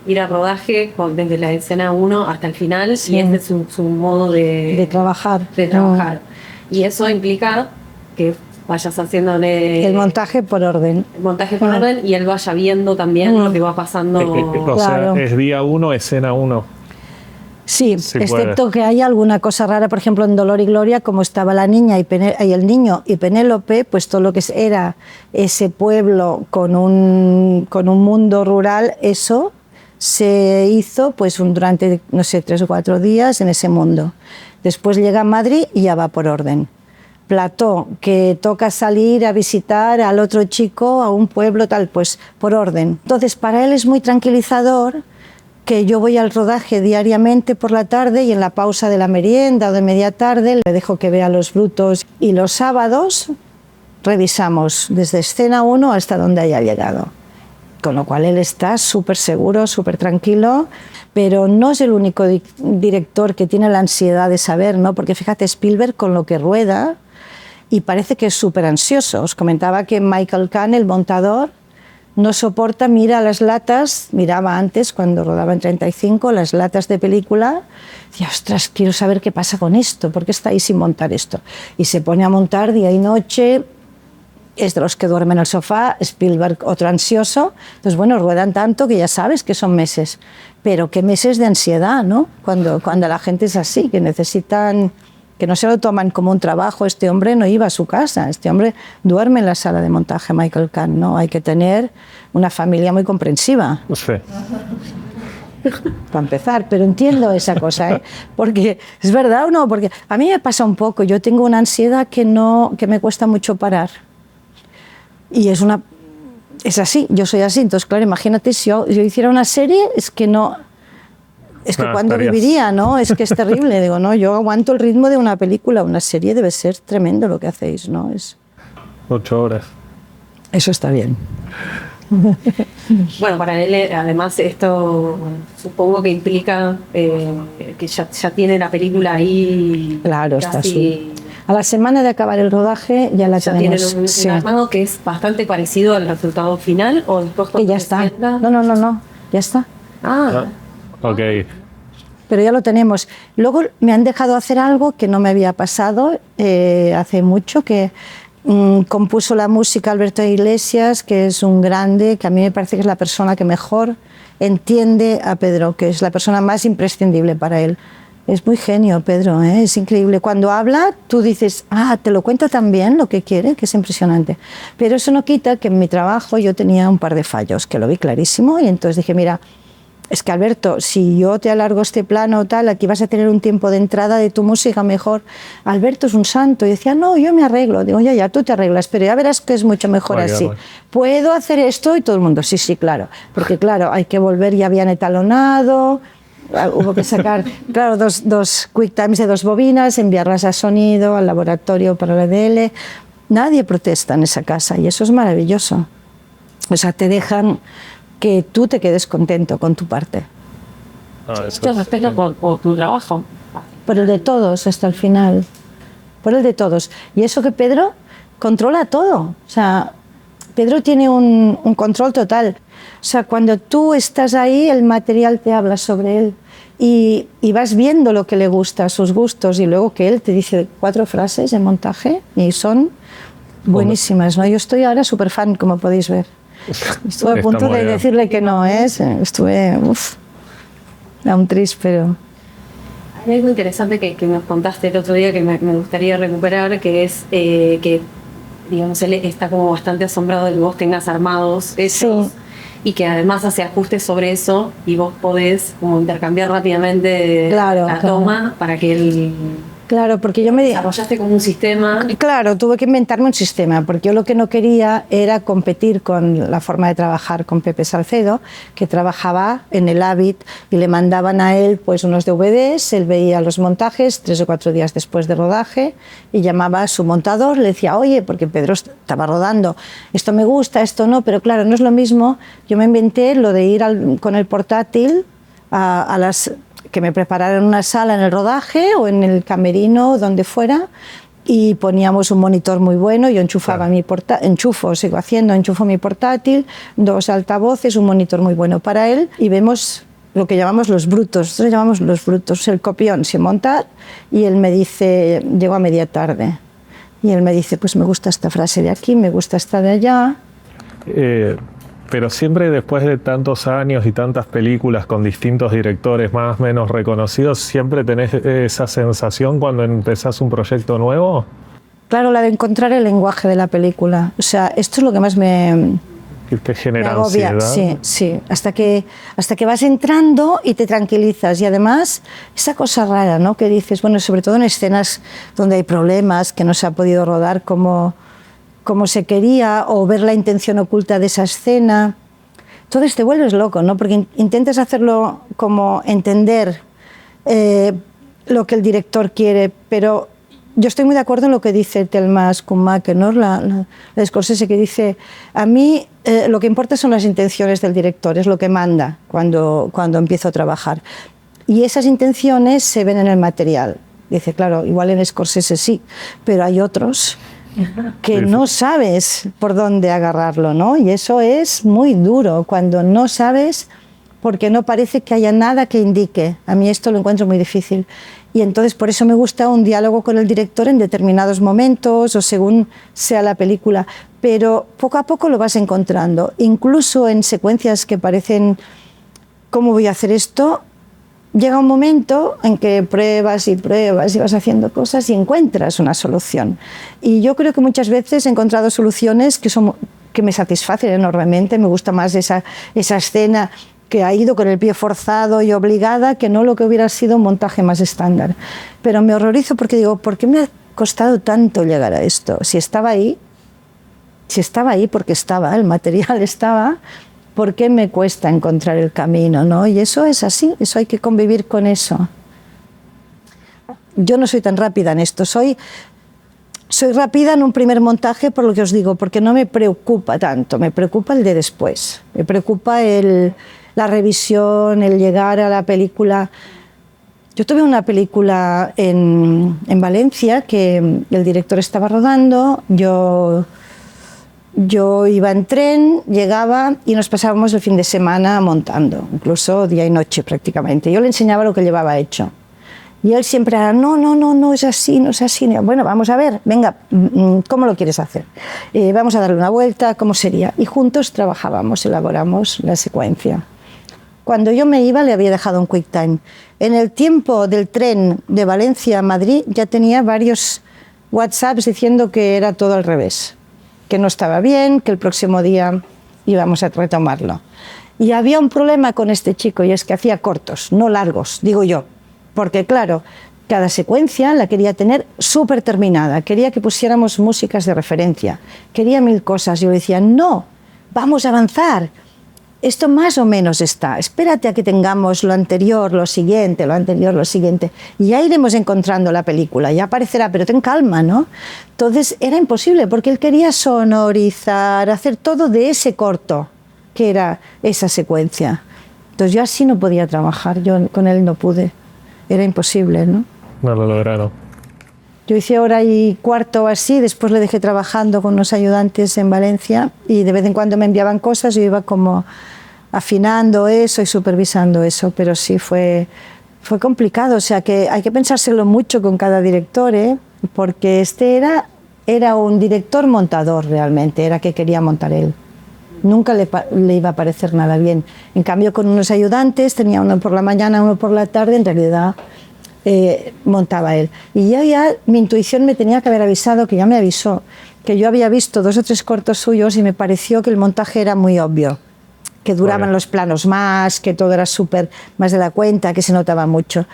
C: ir a rodaje desde la escena 1 hasta el final, sí. Y este es su modo de trabajar. Y eso implica que vayas haciéndole...
B: El montaje por orden.
C: Y él vaya viendo también lo que va pasando.
A: O sea, es día 1, escena 1.
B: Sí,
A: Sí
B: excepto que hay alguna cosa rara, por ejemplo, en Dolor y Gloria, como estaba la niña y el niño y Penélope, pues todo lo que era ese pueblo con un mundo rural, eso se hizo pues durante, no sé, 3 o 4 días en ese mundo. Después llega a Madrid y ya va por orden. Plató, que toca salir a visitar al otro chico a un pueblo tal, pues por orden. Entonces, para él es muy tranquilizador que yo voy al rodaje diariamente por la tarde y en la pausa de la merienda o de media tarde le dejo que vea Los Brutos, y los sábados revisamos desde escena 1 hasta donde haya llegado. Con lo cual él está súper seguro, súper tranquilo, pero no es el único director que tiene la ansiedad de saber, ¿no? Porque fíjate, Spielberg con lo que rueda y parece que es súper ansioso. Os comentaba que Michael Kahn, el montador, no soporta, mira las latas, miraba antes cuando rodaba en 35, las latas de película, y decía, ostras, quiero saber qué pasa con esto, ¿por qué está ahí sin montar esto? Y se pone a montar día y noche, es de los que duermen en el sofá. Spielberg, otro ansioso. Entonces, bueno, ruedan tanto que ya sabes que son meses, pero qué meses de ansiedad, ¿no? Cuando la gente es así, que necesitan, que no se lo toman como un trabajo. Este hombre no iba a su casa, este hombre duerme en la sala de montaje, Michael Kahn, ¿no? Hay que tener una familia muy comprensiva.
A: Sí.
B: Para empezar, pero entiendo esa cosa, ¿eh? Porque es verdad o no, porque a mí me pasa un poco, yo tengo una ansiedad que me cuesta mucho parar. Y es así, yo soy así. Entonces, claro, imagínate si yo hiciera una serie, es que cuando viviría, ¿no? Es que es terrible. Digo, no, yo aguanto el ritmo de una película, una serie debe ser tremendo lo que hacéis, ¿no?
A: 8 horas.
B: Eso está bien.
C: Bueno, para él, además, esto supongo que implica que ya tiene la película ahí.
B: Claro,
C: casi,
B: está así. A la semana de acabar el rodaje ya la tenemos.
C: Tiene un armado que es bastante parecido al resultado final, o después
B: Que ya está. No, ya está.
A: Ok.
B: Pero ya lo tenemos. Luego me han dejado hacer algo que no me había pasado hace mucho, que compuso la música Alberto Iglesias, que es un grande, que a mí me parece que es la persona que mejor entiende a Pedro, que es la persona más imprescindible para él. Es muy genio, Pedro, ¿eh? Es increíble. Cuando habla, tú dices, te lo cuenta tan bien lo que quiere, que es impresionante. Pero eso no quita que en mi trabajo yo tenía un par de fallos, que lo vi clarísimo, y entonces dije, mira, es que Alberto, si yo te alargo este plano o tal, aquí vas a tener un tiempo de entrada de tu música mejor. Alberto es un santo. Y decía, no, yo me arreglo. Digo, ya, tú te arreglas, pero ya verás que es mucho mejor así. ¿Puedo hacer esto? Y todo el mundo, sí, claro. Porque claro, hay que volver, ya habían etalonado, hubo que sacar, claro, dos quick times de 2 bobinas, enviarlas a sonido, al laboratorio para la DL. Nadie protesta en esa casa y eso es maravilloso. O sea, te dejan que tú te quedes contento con tu parte.
C: Yo respeto por tu trabajo.
B: Por el de todos hasta el final. Por el de todos. Y eso que Pedro controla todo. O sea, Pedro tiene un control total. O sea, cuando tú estás ahí, el material te habla sobre él y vas viendo lo que le gusta, sus gustos, y luego que él te dice 4 frases en montaje y son buenísimas, ¿no? Yo estoy ahora súper fan, como podéis ver. Estuve a punto de decirle que no, ¿eh? Estuve, aún triste, pero...
C: Hay algo interesante que nos contaste el otro día que me gustaría recuperar, que es que, digamos, él está como bastante asombrado de que vos tengas armados esos, sí, y que además hace ajustes sobre eso y vos podés como intercambiar rápidamente la toma para que él...
B: Claro, porque yo
C: desarrollaste como un sistema.
B: Claro, tuve que inventarme un sistema, porque yo lo que no quería era competir con la forma de trabajar con Pepe Salcedo, que trabajaba en el Habit y le mandaban a él pues unos DVDs, él veía los montajes 3 o 4 días después de rodaje y llamaba a su montador, le decía, oye, porque Pedro estaba rodando, esto me gusta, esto no, pero claro, no es lo mismo. Yo me inventé lo de ir con el portátil a las... que me prepararan una sala en el rodaje o en el camerino, donde fuera, y poníamos un monitor muy bueno, yo enchufaba mi portátil, enchufo mi portátil, 2 altavoces, un monitor muy bueno para él, y vemos lo que llamamos los brutos. Nosotros llamamos los brutos, el copión sin montar, y él me dice, llego a media tarde, y él me dice, pues me gusta esta frase de aquí, me gusta esta de allá.
A: pero siempre después de tantos años y tantas películas con distintos directores más o menos reconocidos, ¿siempre tenés esa sensación cuando empezás un proyecto nuevo?
B: Claro, la de encontrar el lenguaje de la película. O sea, esto es lo que más me
A: genera
B: agobia.
A: ansiedad.
B: Sí, sí. Hasta que vas entrando y te tranquilizas. Y además, esa cosa rara, ¿no? Que dices, bueno, sobre todo en escenas donde hay problemas, que no se ha podido rodar como se quería, o ver la intención oculta de esa escena. Entonces te vuelves loco, ¿no? Porque intentas hacerlo como entender lo que el director quiere, pero yo estoy muy de acuerdo en lo que dice Thelma Schoonmaker, ¿no? la de Scorsese, que dice, a mí lo que importa son las intenciones del director, es lo que manda cuando empiezo a trabajar. Y esas intenciones se ven en el material. Dice, claro, igual en Scorsese sí, pero hay otros que no sabes por dónde agarrarlo, ¿no? Y eso es muy duro, cuando no sabes, porque no parece que haya nada que indique. A mí esto lo encuentro muy difícil. Y entonces por eso me gusta un diálogo con el director en determinados momentos o según sea la película. Pero poco a poco lo vas encontrando. Incluso en secuencias que parecen, ¿cómo voy a hacer esto? Llega un momento en que pruebas y pruebas y vas haciendo cosas y encuentras una solución. Y yo creo que muchas veces he encontrado soluciones que me satisfacen enormemente. Me gusta más esa escena que ha ido con el pie forzado y obligada, que no lo que hubiera sido un montaje más estándar. Pero me horrorizo porque digo, ¿por qué me ha costado tanto llegar a esto? Si estaba ahí porque estaba, el material estaba, ¿por qué me cuesta encontrar el camino, ¿no? Y eso es así, eso hay que convivir con eso. Yo no soy tan rápida en esto, soy rápida en un primer montaje, por lo que os digo, porque no me preocupa tanto, me preocupa el de después, me preocupa la revisión, el llegar a la película. Yo tuve una película en Valencia que el director estaba rodando, yo iba en tren, llegaba y nos pasábamos el fin de semana montando, incluso día y noche prácticamente. Yo le enseñaba lo que llevaba hecho. Y él siempre era, no es así, no es así. Bueno, vamos a ver, venga, ¿cómo lo quieres hacer? Vamos a darle una vuelta, ¿cómo sería? Y juntos trabajábamos, elaboramos la secuencia. Cuando yo me iba le había dejado un QuickTime. En el tiempo del tren de Valencia a Madrid ya tenía varios WhatsApps diciendo que era todo al revés, que no estaba bien, que el próximo día íbamos a retomarlo. Y había un problema con este chico, y es que hacía cortos, no largos, digo yo, porque claro, cada secuencia la quería tener súper terminada, quería que pusiéramos músicas de referencia, quería 1000 cosas. Yo le decía, no, vamos a avanzar, esto más o menos está, espérate a que tengamos lo anterior, lo siguiente, lo anterior, lo siguiente, y ya iremos encontrando la película, ya aparecerá, pero ten calma, ¿no? Entonces era imposible, porque él quería sonorizar, hacer todo de ese corto, que era esa secuencia. Entonces yo así no podía trabajar, yo con él no pude, era imposible, ¿no?
A: No lo lograron.
B: Yo hice 1:15 o así, después le dejé trabajando con unos ayudantes en Valencia y de vez en cuando me enviaban cosas, yo iba como afinando eso y supervisando eso, pero sí fue complicado, o sea que hay que pensárselo mucho con cada director, porque este era un director montador realmente, era que quería montar él. Nunca le iba a parecer nada bien. En cambio, con unos ayudantes, tenía uno por la mañana, uno por la tarde, en realidad montaba él. Y yo ya, mi intuición me tenía que haber avisado, que ya me avisó, que yo había visto 2 o 3 cortos suyos y me pareció que el montaje era muy obvio, que duraban los planos más, que todo era súper más de la cuenta, que se notaba mucho.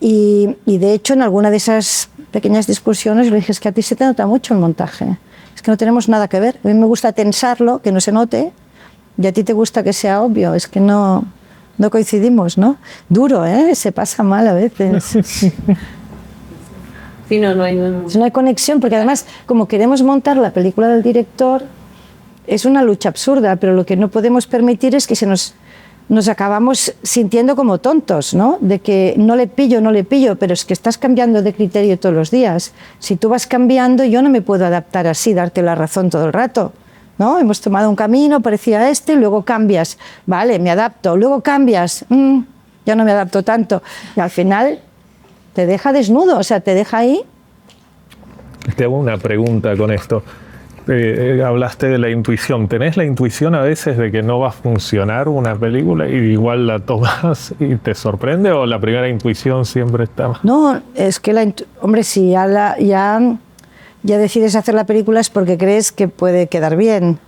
B: Y de hecho, en alguna de esas pequeñas discusiones, le dije, es que a ti se te nota mucho el montaje, es que no tenemos nada que ver. A mí me gusta tensarlo, que no se note, y a ti te gusta que sea obvio, es que no coincidimos, ¿no? Duro, se pasa mal a veces.
C: Sí, no hay...
B: No hay conexión, porque además, como queremos montar la película del director, es una lucha absurda, pero lo que no podemos permitir es que nos acabamos sintiendo como tontos, ¿no? De que no le pillo, pero es que estás cambiando de criterio todos los días. Si tú vas cambiando, yo no me puedo adaptar así, darte la razón todo el rato, ¿no? Hemos tomado un camino, parecía luego cambias, vale, me adapto, luego cambias, ya no me adapto tanto, y al final te deja desnudo, o sea, te deja ahí.
A: Te hago una pregunta con esto. hablaste de la intuición. ¿Tenés la intuición a veces de que no va a funcionar una película y igual la tomas y te sorprende, o la primera intuición siempre está?
B: No, es que hombre, si ya decides hacer la película es porque crees que puede quedar bien.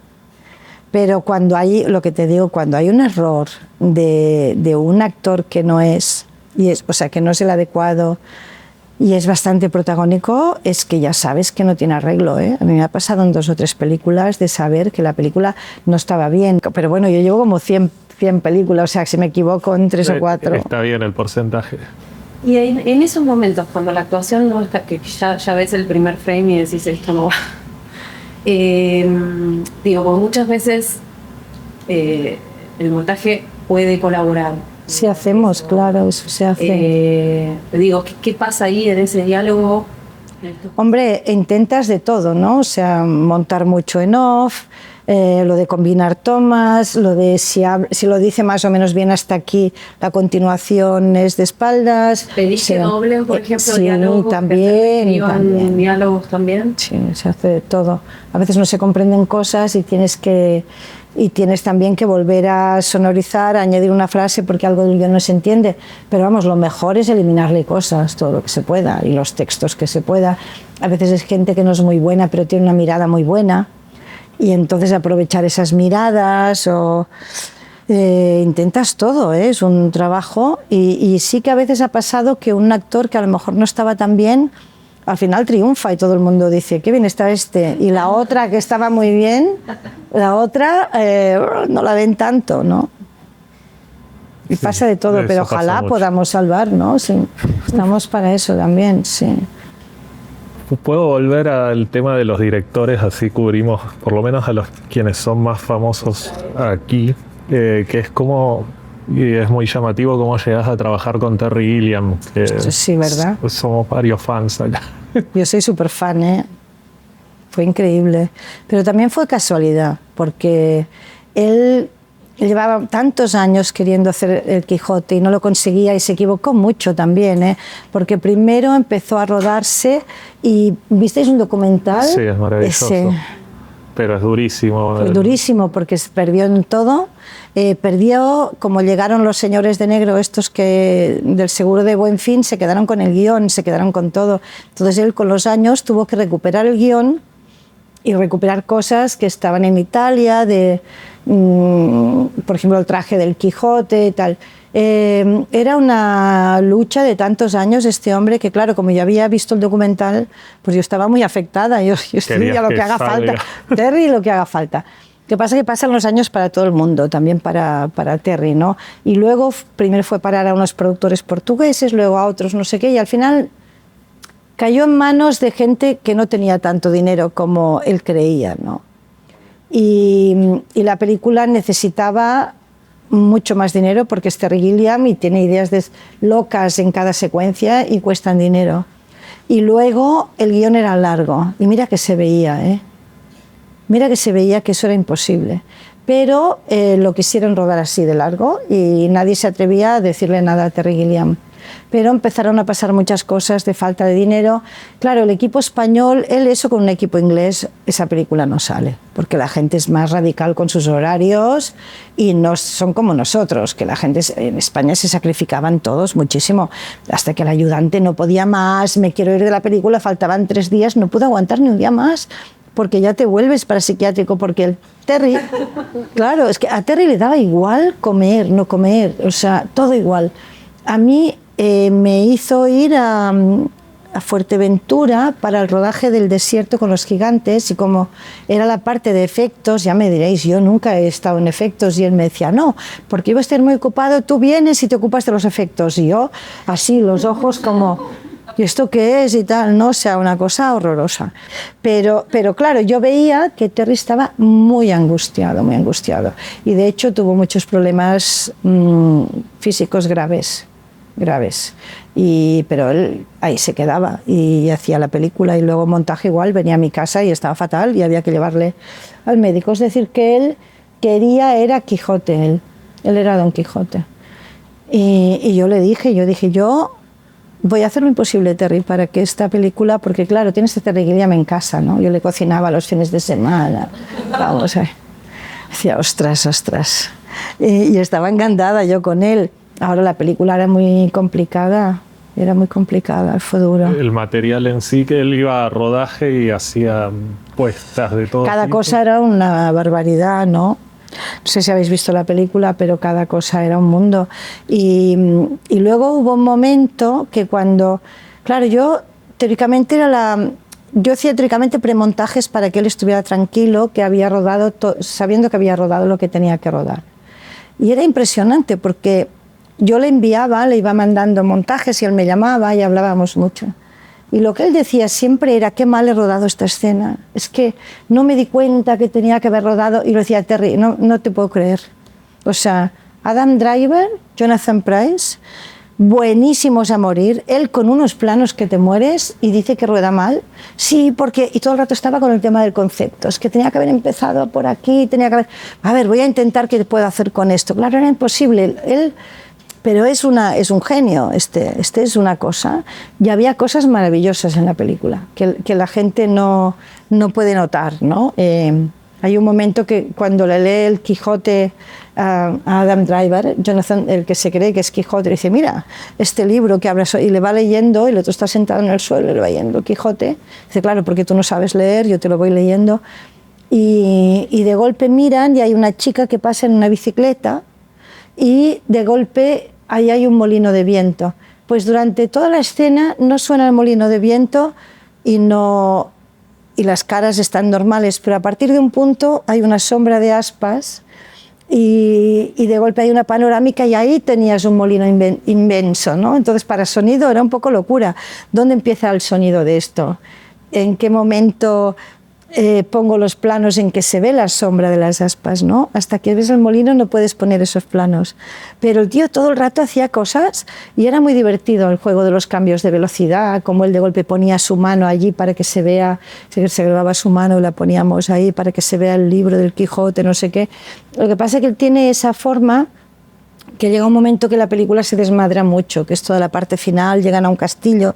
B: Pero cuando hay, lo que te digo, cuando hay un error de un actor que no es, o sea, que no es el adecuado y es bastante protagónico, es que ya sabes que no tiene arreglo, ¿eh? A mí me ha pasado en 2 o 3 películas de saber que la película no estaba bien. Pero bueno, yo llevo como 100 películas, o sea, si me equivoco en 3 o 4.
A: Está bien el porcentaje.
C: Y en esos momentos, cuando la actuación no está, que ya ves el primer frame y decís, esto no va. Digo, pues muchas veces el montaje puede colaborar.
B: Sí, hacemos, claro, eso se hace.
C: Digo, ¿qué pasa ahí en ese diálogo?
B: Hombre, intentas de todo, ¿no? O sea, montar mucho en off, lo de combinar tomas, lo de si lo dice más o menos bien hasta aquí, la continuación es de espaldas.
C: ¿Pedís que doblen, por ejemplo,
B: sí,
C: diálogos?
B: también.
C: ¿Diálogos también?
B: Sí, se hace de todo. A veces no se comprenden cosas y tienes también que volver a sonorizar, a añadir una frase porque algo del guión no se entiende. Pero vamos, lo mejor es eliminarle cosas, todo lo que se pueda, y los textos que se pueda. A veces es gente que no es muy buena, pero tiene una mirada muy buena, y entonces aprovechar esas miradas o... intentas todo, ¿eh? Es un trabajo, y sí que a veces ha pasado que un actor que a lo mejor no estaba tan bien, al final triunfa y todo el mundo dice, qué bien está este, y la otra que estaba muy bien, la otra no la ven tanto, ¿no? Y sí, pasa de todo, pero ojalá podamos salvar, ¿no? Sí, estamos para eso también, sí.
A: Puedo volver al tema de los directores, así cubrimos por lo menos a los quienes son más famosos aquí, que es como, y es muy llamativo cómo llegas a trabajar con Terry Gilliam. Que
B: sí, ¿verdad?
A: Somos varios fans acá.
B: Yo soy súper fan, ¿eh? Fue increíble. Pero también fue casualidad, porque él llevaba tantos años queriendo hacer el Quijote y no lo conseguía, y se equivocó mucho también, ¿eh? Porque primero empezó a rodarse y ¿visteis un documental?
A: Sí, es maravilloso. Pero es durísimo.
B: Es durísimo porque se perdió en todo. Perdió, como llegaron los señores de negro estos que del seguro de Buen Fin, se quedaron con el guión, se quedaron con todo. Entonces él con los años tuvo que recuperar el guión y recuperar cosas que estaban en Italia, por ejemplo el traje del Quijote y tal. Era una lucha de tantos años este hombre que, claro, como yo había visto el documental, pues yo estaba muy afectada. Yo escribía lo que haga falta. Terry, lo que haga falta. Lo que pasa es que pasan los años para todo el mundo, también para Terry, ¿no? Y luego primero fue parar a unos productores portugueses, luego a otros no sé qué, y al final cayó en manos de gente que no tenía tanto dinero como él creía, ¿no? Y la película necesitaba mucho más dinero porque es Terry Gilliam y tiene ideas locas en cada secuencia y cuestan dinero. Y luego el guión era largo, y mira que se veía, ¿eh? Mira que se veía que eso era imposible. Pero lo quisieron rodar así de largo y nadie se atrevía a decirle nada a Terry Gilliam. Pero empezaron a pasar muchas cosas de falta de dinero. Claro, el equipo español, eso con un equipo inglés, esa película no sale, porque la gente es más radical con sus horarios y no son como nosotros, que la gente en España se sacrificaban todos muchísimo, hasta que el ayudante no podía más, me quiero ir de la película, faltaban 3 días, no pude aguantar ni un día más, porque ya te vuelves para psiquiátrico, porque el Terry, claro, es que a Terry le daba igual comer, no comer, o sea, todo igual. A mí me hizo ir a Fuerteventura para el rodaje del Desierto con los Gigantes, y como era la parte de efectos, ya me diréis, yo nunca he estado en efectos, y él me decía, no, porque iba a estar muy ocupado, tú vienes y te ocupas de los efectos, y yo así, los ojos como... ¿Y esto qué es? Y tal, no, o sea, una cosa horrorosa. Pero claro, yo veía que Terry estaba muy angustiado, muy angustiado. Y de hecho tuvo muchos problemas físicos graves. Pero él ahí se quedaba y hacía la película, y luego montaje igual, venía a mi casa y estaba fatal y había que llevarle al médico. Es decir, que él era Quijote, él era Don Quijote. Y yo le dije, yo voy a hacer lo imposible, Terry, para que esta película, porque claro, tienes a Terry Gilliam en casa, ¿no? Yo le cocinaba los fines de semana, vamos a ver. Decía, ostras. Y estaba encantada yo con él. Ahora la película era muy complicada, fue duro.
A: El material en sí, que él iba a rodaje y hacía puestas de todo
B: Cada
A: tipo.
B: cosa era una barbaridad, ¿no? No sé si habéis visto la película, pero cada cosa era un mundo. Y luego hubo un momento que cuando... Claro, yo hacía teóricamente premontajes para que él estuviera tranquilo, que había rodado sabiendo que había rodado lo que tenía que rodar. Y era impresionante porque yo le iba mandando montajes y él me llamaba y hablábamos mucho. Y lo que él decía siempre era, qué mal he rodado esta escena. Es que no me di cuenta que tenía que haber rodado. Y lo decía, Terry, no te puedo creer. O sea, Adam Driver, Jonathan Pryce, buenísimos a morir. Él con unos planos que te mueres y dice que rueda mal. Sí, porque... Y todo el rato estaba con el tema del concepto. Es que tenía que haber empezado por aquí, tenía que haber... A ver, voy a intentar qué puedo hacer con esto. Claro, era imposible. Él... Pero es un genio, este es una cosa. Y había cosas maravillosas en la película que la gente no puede notar, ¿no? Hay un momento que cuando le lee el Quijote a Adam Driver, Jonathan, el que se cree que es Quijote, le dice, mira, este libro que hablas, y le va leyendo, y el otro está sentado en el suelo y le va leyendo el Quijote. Dice, claro, porque tú no sabes leer, yo te lo voy leyendo. Y de golpe miran y hay una chica que pasa en una bicicleta y de golpe ahí hay un molino de viento. Pues durante toda la escena no suena el molino de viento y las caras están normales, pero a partir de un punto hay una sombra de aspas y de golpe hay una panorámica y ahí tenías un molino inmenso, ¿no? Entonces para sonido era un poco locura. ¿Dónde empieza el sonido de esto? ¿En qué momento pongo los planos en que se ve la sombra de las aspas, ¿no? Hasta que ves el molino no puedes poner esos planos. Pero el tío todo el rato hacía cosas y era muy divertido el juego de los cambios de velocidad, como él de golpe ponía su mano allí para que se vea, se grababa su mano y la poníamos ahí para que se vea el libro del Quijote, no sé qué. Lo que pasa es que él tiene esa forma que llega un momento que la película se desmadra mucho, que es toda la parte final, llegan a un castillo.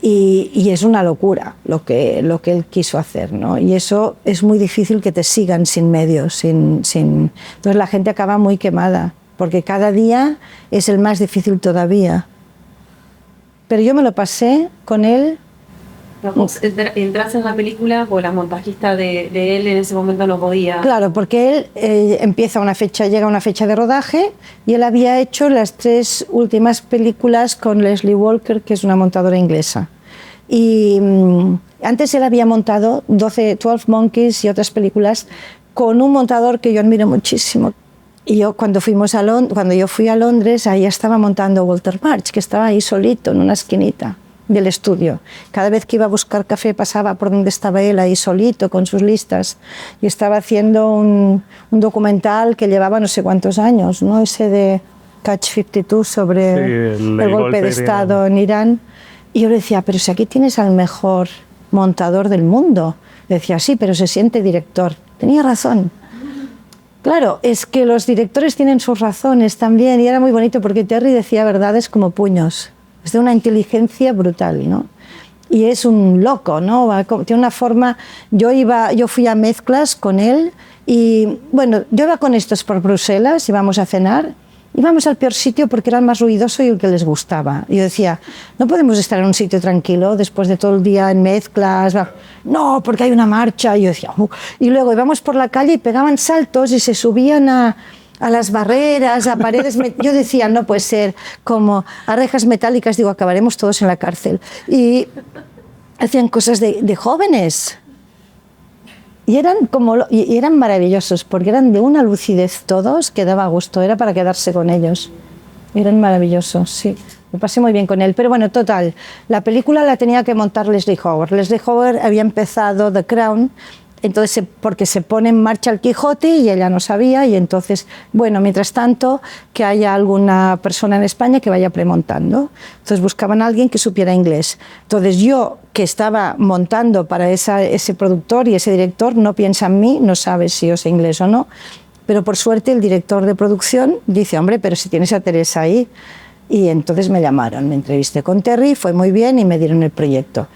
B: Y es una locura lo que él quiso hacer, ¿no? Y eso es muy difícil que te sigan sin medios, entonces la gente acaba muy quemada, porque cada día es el más difícil todavía. Pero yo me lo pasé con él.
C: Vos entras en la película porque la montajista de él en ese momento no podía.
B: Claro, porque él llega una fecha de rodaje y él había hecho las 3 últimas películas con Leslie Walker, que es una montadora inglesa. Y antes él había montado 12 Monkeys y otras películas con un montador que yo admiro muchísimo. Y yo cuando yo fui a Londres, ahí estaba montando Walter March, que estaba ahí solito en una esquinita del estudio. Cada vez que iba a buscar café pasaba por donde estaba él ahí solito con sus listas y estaba haciendo un documental que llevaba no sé cuántos años, ¿no? Ese de Catch 52 sobre el golpe de Estado en Irán. Y yo le decía, pero si aquí tienes al mejor montador del mundo. Le decía, sí, pero se siente director. Tenía razón. Claro, es que los directores tienen sus razones también y era muy bonito porque Terry decía verdades como puños. Es de una inteligencia brutal, ¿no? Y es un loco, ¿no? Tiene una forma... Yo fui a mezclas con él y, bueno, yo iba con estos por Bruselas, íbamos a cenar, íbamos al peor sitio porque era el más ruidoso y el que les gustaba. Y yo decía, no podemos estar en un sitio tranquilo después de todo el día en mezclas. No, porque hay una marcha. Y yo decía, Y luego íbamos por la calle y pegaban saltos y se subían a las barreras, a paredes. Yo decía, no puede ser, como a rejas metálicas, digo, acabaremos todos en la cárcel. Y hacían cosas de jóvenes. Y eran maravillosos, porque eran de una lucidez todos que daba gusto, era para quedarse con ellos. Eran maravillosos, sí. Me pasé muy bien con él. Pero bueno, total, la película la tenía que montar Leslie Howard. Leslie Howard había empezado The Crown, entonces porque se pone en marcha el Quijote y ella no sabía, y entonces, bueno, mientras tanto, que haya alguna persona en España que vaya premontando. Entonces buscaban a alguien que supiera inglés. Entonces yo, que estaba montando para ese productor y ese director, no piensa en mí, no sabe si yo sé inglés o no, pero por suerte el director de producción dice, hombre, pero si tienes a Teresa ahí. Y entonces me llamaron, me entrevisté con Terry, fue muy bien y me dieron el proyecto.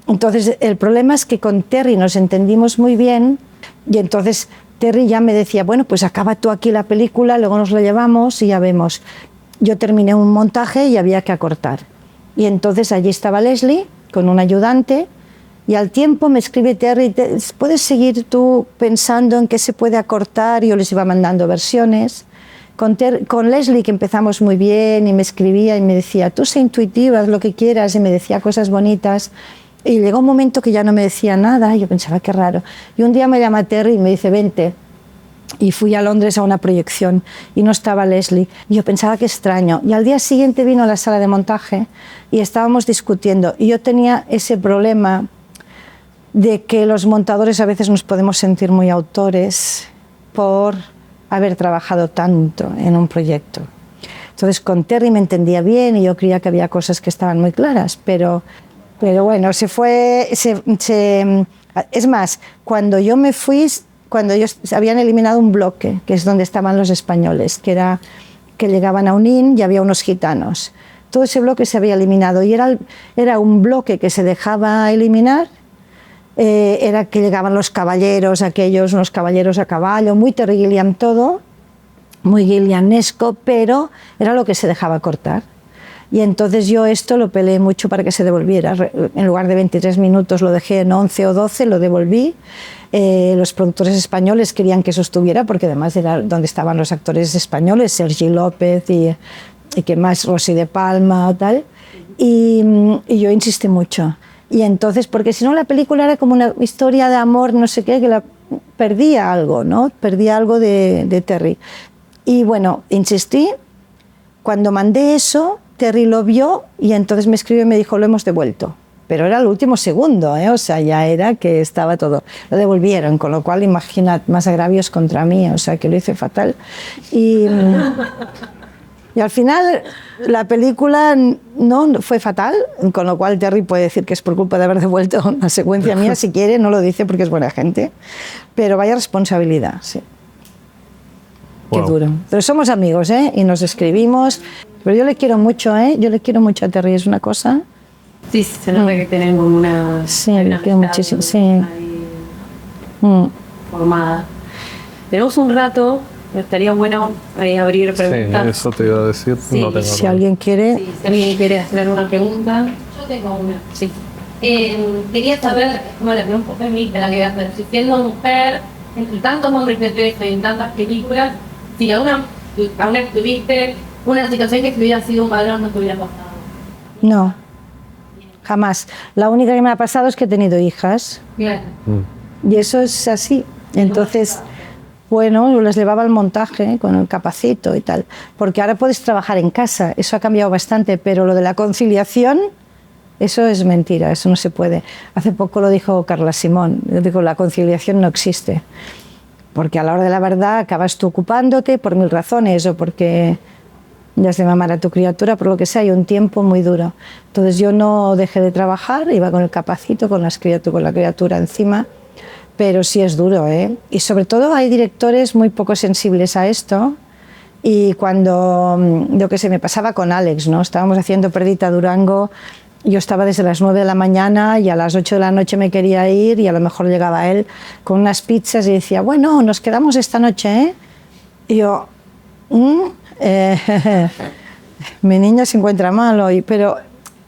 B: Entonces el problema es que con Terry nos entendimos muy bien y entonces Terry ya me decía, bueno, pues acaba tú aquí la película, luego nos la llevamos y ya vemos. Yo terminé un montaje y había que acortar. Y entonces allí estaba Leslie con un ayudante y al tiempo me escribe Terry, ¿puedes seguir tú pensando en qué se puede acortar? Y yo les iba mandando versiones. Con Leslie, que empezamos muy bien y me escribía y me decía, tú sé intuitiva, haz lo que quieras, y me decía cosas bonitas. Y llegó un momento que ya no me decía nada y yo pensaba, qué raro. Y un día me llama Terry y me dice, vente. Y fui a Londres a una proyección y no estaba Leslie. Y yo pensaba, qué extraño. Y al día siguiente vino a la sala de montaje y estábamos discutiendo. Y yo tenía ese problema de que los montadores a veces nos podemos sentir muy autores por haber trabajado tanto en un proyecto. Entonces con Terry me entendía bien y yo creía que había cosas que estaban muy claras, pero bueno, es más, cuando yo me fui, cuando ellos habían eliminado un bloque, que es donde estaban los españoles, que llegaban a Unín y había unos gitanos. Todo ese bloque se había eliminado y era un bloque que se dejaba eliminar, era que llegaban los caballeros, unos caballeros a caballo, muy Terry Gilliam todo, muy Gillianesco, pero era lo que se dejaba cortar. Y entonces yo esto lo peleé mucho para que se devolviera. En lugar de 23 minutos lo dejé en 11 o 12, lo devolví. Los productores españoles querían que eso estuviera, porque además era donde estaban los actores españoles, Sergi López y que más, Rosy de Palma o tal. Y yo insistí mucho. Y entonces, porque si no la película era como una historia de amor, no sé qué, que perdía algo, ¿no? Perdía algo de Terry. Y bueno, insistí. Cuando mandé eso, Terry lo vio y entonces me escribió y me dijo, lo hemos devuelto. Pero era el último segundo, o sea, ya era que estaba todo. Lo devolvieron, con lo cual, imagina, más agravios contra mí, o sea, que lo hice fatal. Y al final, la película no fue fatal, con lo cual Terry puede decir que es por culpa de haber devuelto una secuencia mía, si quiere, no lo dice porque es buena gente. Pero vaya responsabilidad, sí. Wow. Qué duro. Pero somos amigos, y nos escribimos. Pero yo le quiero mucho, yo le quiero mucho a Terry, es una cosa.
C: Sí, se nota que tienen como una.
B: Sí, le quiero muchísimo, sí.
C: Formada. Tenemos un rato, estaría bueno abrir preguntas.
A: Sí, eso te iba a decir.
C: Sí.
A: No tengo
B: si alguien quiere.
C: Sí, si alguien quiere hacer una pregunta. Yo tengo una. Sí. Quería saber, bueno, la pregunta feminista, la que voy a hacer. Si siendo mujer, en tantos hombres que te ves en tantas películas, si aún tuviste una situación que te hubiera sido un valor, no te hubiera pasado.
B: No, jamás. La única que me ha pasado es que he tenido hijas.
C: Bien.
B: Y eso es así. Entonces, bueno, yo las llevaba al montaje con el capacito y tal. Porque ahora puedes trabajar en casa, eso ha cambiado bastante, pero lo de la conciliación, eso es mentira, eso no se puede. Hace poco lo dijo Carla Simón, digo, la conciliación no existe. Porque a la hora de la verdad acabas tú ocupándote por 1000 razones, o porque ya has de mamar a tu criatura, por lo que sea, hay un tiempo muy duro. Entonces yo no dejé de trabajar, iba con el capacito, con la criatura encima, pero sí es duro, Y sobre todo hay directores muy poco sensibles a esto, y cuando, yo qué sé, me pasaba con Alex, ¿no? Estábamos haciendo Perdita Durango, yo estaba desde las 9 de la mañana y a las 8 de la noche me quería ir y a lo mejor llegaba él con unas pizzas y decía, bueno, nos quedamos esta noche, Y yo, mi niña se encuentra mal hoy, pero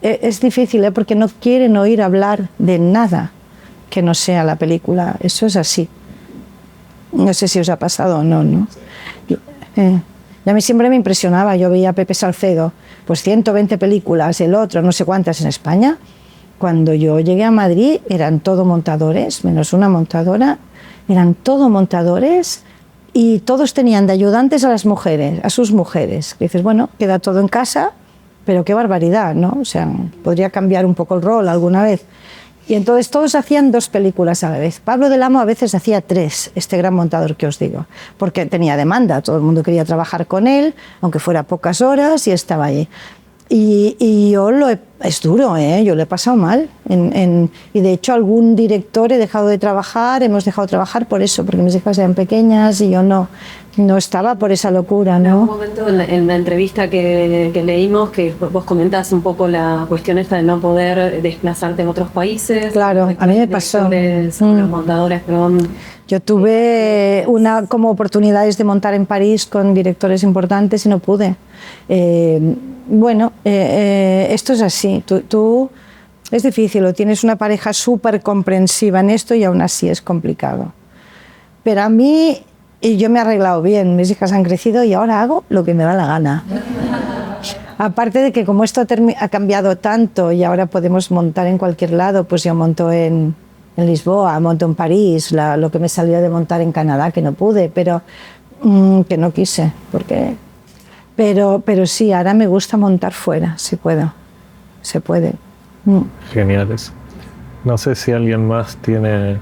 B: es difícil, porque no quieren oír hablar de nada que no sea la película. Eso es así. No sé si os ha pasado o no, ¿no? Y a mí siempre me impresionaba, yo veía a Pepe Salcedo, pues 120 películas, el otro, no sé cuántas en España. Cuando yo llegué a Madrid eran todo montadores, menos una montadora, eran todo montadores y todos tenían de ayudantes a las mujeres, a sus mujeres. Y dices, bueno, queda todo en casa, pero qué barbaridad, ¿no? O sea, podría cambiar un poco el rol alguna vez. Y entonces todos hacían 2 películas a la vez. Pablo del Amo a veces hacía 3, este gran montador que os digo, porque tenía demanda, todo el mundo quería trabajar con él, aunque fuera pocas horas, y estaba allí. Y yo es duro, yo lo he pasado mal. Y de hecho algún director he dejado de trabajar, hemos dejado de trabajar por eso, porque mis hijas eran pequeñas y yo no. no estaba por esa locura,
C: En algún
B: ¿no?
C: momento en la entrevista que leímos, que vos comentás un poco la cuestión esta de no poder desplazarte en otros países.
B: Claro, a mí me pasó.
C: Los montadores, perdón.
B: Yo tuve como oportunidades de montar en París con directores importantes y no pude. Esto es así. Tú es difícil, o tienes una pareja súper comprensiva en esto y aún así es complicado. Pero a mí, yo me he arreglado bien, mis hijas han crecido y ahora hago lo que me da la gana. Aparte de que como esto ha cambiado tanto y ahora podemos montar en cualquier lado, pues yo monto en Lisboa, monto en París, lo que me salió de montar en Canadá, que no pude, pero que no quise, porque... Pero sí, ahora me gusta montar fuera, si puedo, se puede.
A: Geniales. No sé si alguien más tiene...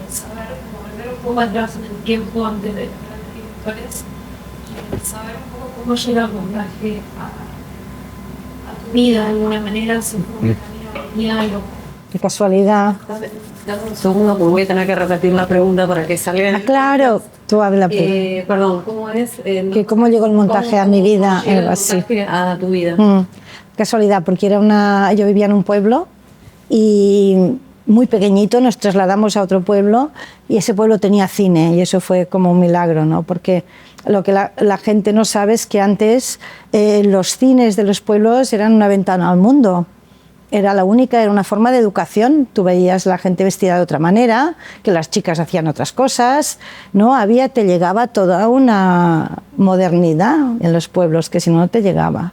C: Saber, volver un poco atrás en el tiempo antes de los directores, saber un poco cómo llega el montaje a tu vida de alguna manera, si fue un camino algo.
B: De casualidad.
C: Dame un segundo, porque voy a tener que repetir la pregunta para que salga.
B: Claro, tú habla.
C: Perdón, ¿cómo es?
B: ¿Cómo llegó el montaje a mi vida?
C: ¿Cómo llega el
B: Así.
C: montaje a tu vida?
B: Casualidad, porque yo vivía en un pueblo y muy pequeñito nos trasladamos a otro pueblo y ese pueblo tenía cine y eso fue como un milagro, ¿no? Porque lo que la gente no sabe es que antes los cines de los pueblos eran una ventana al mundo. Era la única, era una forma de educación. Tú veías la gente vestida de otra manera, que las chicas hacían otras cosas, ¿no? Te llegaba toda una modernidad en los pueblos que si no, no te llegaba.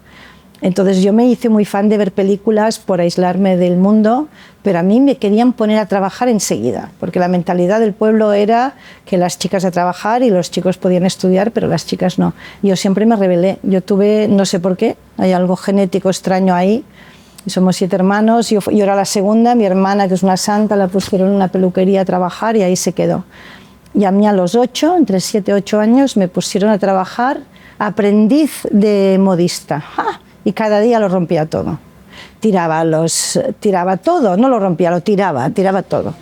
B: Entonces yo me hice muy fan de ver películas por aislarme del mundo, pero a mí me querían poner a trabajar enseguida, porque la mentalidad del pueblo era que las chicas a trabajar y los chicos podían estudiar, pero las chicas no. Yo siempre me rebelé. Yo tuve, no sé por qué, hay algo genético extraño ahí. Somos 7 hermanos, yo era la segunda, mi hermana, que es una santa, la pusieron en una peluquería a trabajar y ahí se quedó. Y a mí a los 8, entre 7 y 8 años, me pusieron a trabajar aprendiz de modista. ¡Ja! Y cada día lo rompía todo. Tiraba todo, no lo rompía, lo tiraba todo.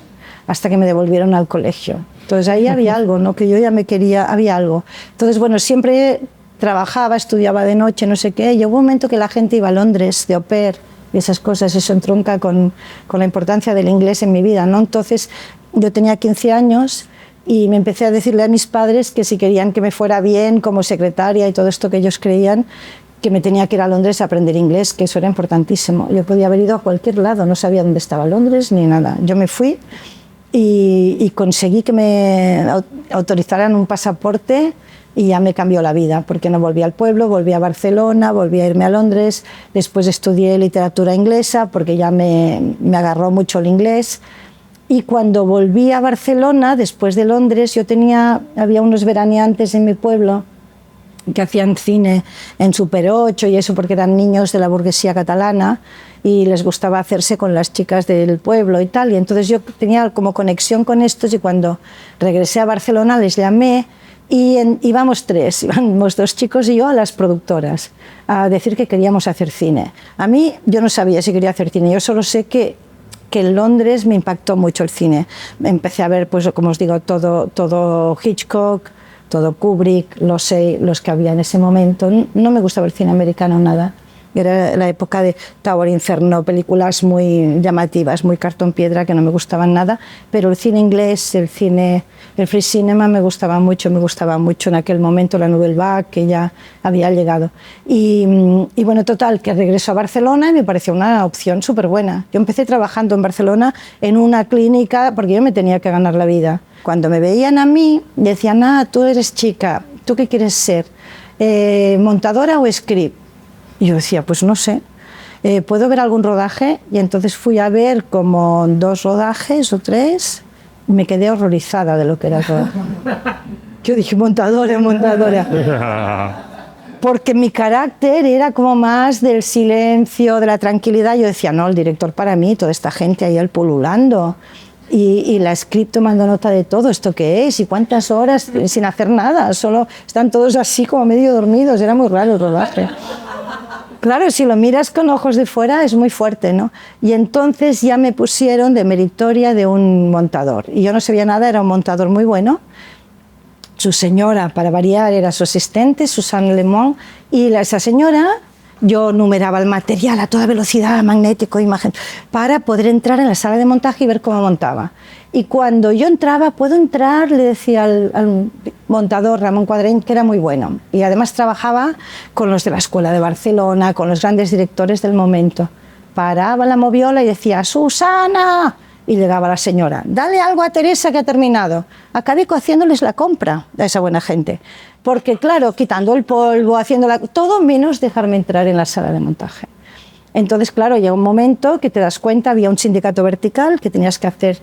B: Hasta que me devolvieron al colegio. Entonces ahí había algo, ¿no? Que yo ya me quería, había algo. Entonces, bueno, siempre trabajaba, estudiaba de noche, no sé qué. Y hubo un momento que la gente iba a Londres de au pair y esas cosas, eso entronca con la importancia del inglés en mi vida, ¿no? Entonces yo tenía 15 años y me empecé a decirle a mis padres que si querían que me fuera bien como secretaria y todo esto que ellos creían, que me tenía que ir a Londres a aprender inglés, que eso era importantísimo. Yo podía haber ido a cualquier lado, no sabía dónde estaba Londres ni nada. Yo me fui y conseguí que me autorizaran un pasaporte y ya me cambió la vida, porque no volví al pueblo, volví a Barcelona, volví a irme a Londres, después estudié literatura inglesa, porque ya me agarró mucho el inglés. Y cuando volví a Barcelona, después de Londres, había unos veraneantes en mi pueblo que hacían cine en Super 8 y eso, porque eran niños de la burguesía catalana y les gustaba hacerse con las chicas del pueblo y tal. Y entonces yo tenía como conexión con estos y cuando regresé a Barcelona les llamé y íbamos 3, íbamos 2 chicos y yo a las productoras a decir que queríamos hacer cine. A mí, yo no sabía si quería hacer cine, yo solo sé que en Londres me impactó mucho el cine. Empecé a ver, pues como os digo, todo Hitchcock, todo Kubrick, los que había en ese momento. No me gustaba el cine americano nada. Era la época de Tower Inferno, películas muy llamativas, muy cartón piedra, que no me gustaban nada, pero el cine inglés, el free cinema me gustaba mucho en aquel momento la Nouvelle Vague, que ya había llegado. Y bueno, total, que regreso a Barcelona y me pareció una opción súper buena. Yo empecé trabajando en Barcelona en una clínica, porque yo me tenía que ganar la vida. Cuando me veían a mí, decían, tú eres chica, ¿tú qué quieres ser? ¿Montadora o script? Y yo decía, pues no sé, ¿puedo ver algún rodaje? Y entonces fui a ver como 2 rodajes o 3 y me quedé horrorizada de lo que era todo. Yo dije, montadora. Porque mi carácter era como más del silencio, de la tranquilidad. Yo decía, no, el director para mí, toda esta gente ahí pululando. Y la script tomando nota de todo, ¿esto qué es? ¿Y cuántas horas sin hacer nada? Solo están todos así como medio dormidos, era muy raro el rodaje. Claro, si lo miras con ojos de fuera es muy fuerte, ¿no? Y entonces ya me pusieron de meritoria de un montador. Y yo no sabía nada, era un montador muy bueno. Su señora, para variar, era su asistente, Susanne Lemont, y esa señora, yo numeraba el material a toda velocidad, magnético, imagen, para poder entrar en la sala de montaje y ver cómo montaba. Y cuando yo entraba, ¿puedo entrar?, le decía al montador Ramón Cuadreny, que era muy bueno. Y además trabajaba con los de la Escuela de Barcelona, con los grandes directores del momento. Paraba la moviola y decía, ¡Susana! Y llegaba la señora, dale algo a Teresa que ha terminado. Acabé haciéndoles la compra a esa buena gente. Porque claro, quitando el polvo, haciéndola, todo menos dejarme entrar en la sala de montaje. Entonces, claro, llega un momento que te das cuenta, había un sindicato vertical que tenías que hacer,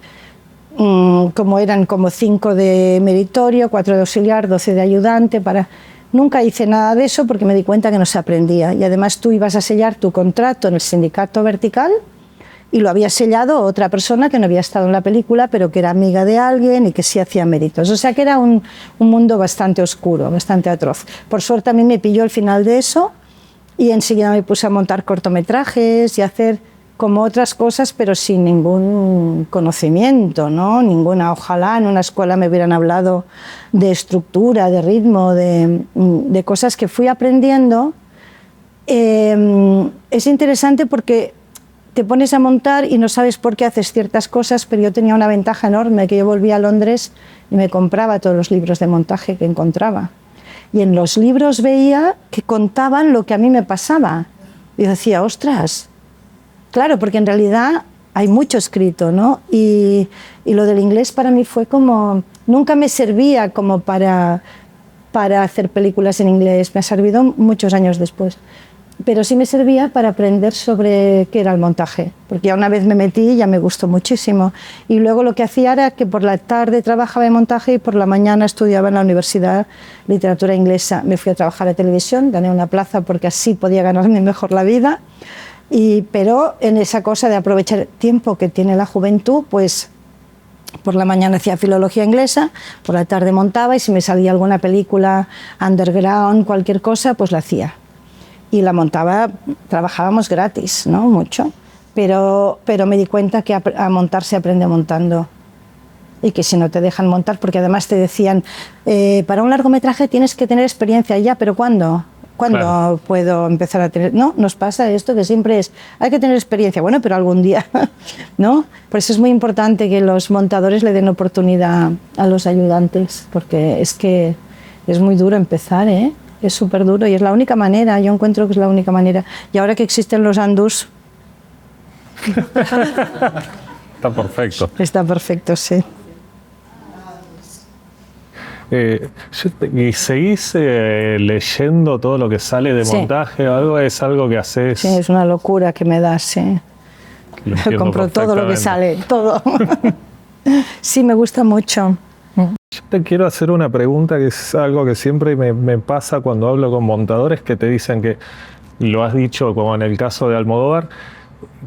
B: como eran como 5 de meritorio, 4 de auxiliar, 12 de ayudante, Nunca hice nada de eso porque me di cuenta que no se aprendía. Y además tú ibas a sellar tu contrato en el sindicato vertical y lo había sellado otra persona que no había estado en la película, pero que era amiga de alguien y que sí hacía méritos. O sea que era un mundo bastante oscuro, bastante atroz. Por suerte a mí me pilló el final de eso y enseguida me puse a montar cortometrajes y a hacer como otras cosas, pero sin ningún conocimiento, ¿no? Ninguna, ojalá en una escuela me hubieran hablado de estructura, de ritmo, de cosas que fui aprendiendo. Es interesante porque te pones a montar y no sabes por qué haces ciertas cosas, pero yo tenía una ventaja enorme, que yo volvía a Londres y me compraba todos los libros de montaje que encontraba. Y en los libros veía que contaban lo que a mí me pasaba. Y yo decía, ostras, claro, porque en realidad hay mucho escrito, ¿no? Y lo del inglés para mí fue como, nunca me servía como para hacer películas en inglés, me ha servido muchos años después. Pero sí me servía para aprender sobre qué era el montaje, porque ya una vez me metí y ya me gustó muchísimo. Y luego lo que hacía era que por la tarde trabajaba en montaje y por la mañana estudiaba en la universidad literatura inglesa. Me fui a trabajar a televisión, gané una plaza porque así podía ganarme mejor la vida. Pero en esa cosa de aprovechar el tiempo que tiene la juventud, pues por la mañana hacía filología inglesa, por la tarde montaba y si me salía alguna película underground, cualquier cosa, pues la hacía. Y la montaba, trabajábamos gratis, ¿no? Mucho, pero me di cuenta que a montar se aprende montando y que si no te dejan montar, porque además te decían, para un largometraje tienes que tener experiencia ya, pero ¿cuándo? ¿Cuándo claro. Puedo empezar a tener? No, nos pasa esto que siempre es, hay que tener experiencia, bueno, pero algún día, ¿no? Por eso es muy importante que los montadores le den oportunidad a los ayudantes, porque es que es muy duro empezar, ¿eh? Es súper duro y es la única manera, yo encuentro que es la única manera. Y ahora que existen los andús...
A: Está perfecto.
B: Está perfecto, sí.
A: ¿Y seguís leyendo todo lo que sale de montaje o algo? ¿Es algo que haces?
B: Sí, es una locura que me da, sí. Compro todo lo que sale, todo. Sí, me gusta mucho.
A: Yo te quiero hacer una pregunta que es algo que siempre me pasa cuando hablo con montadores que te dicen que, lo has dicho como en el caso de Almodóvar,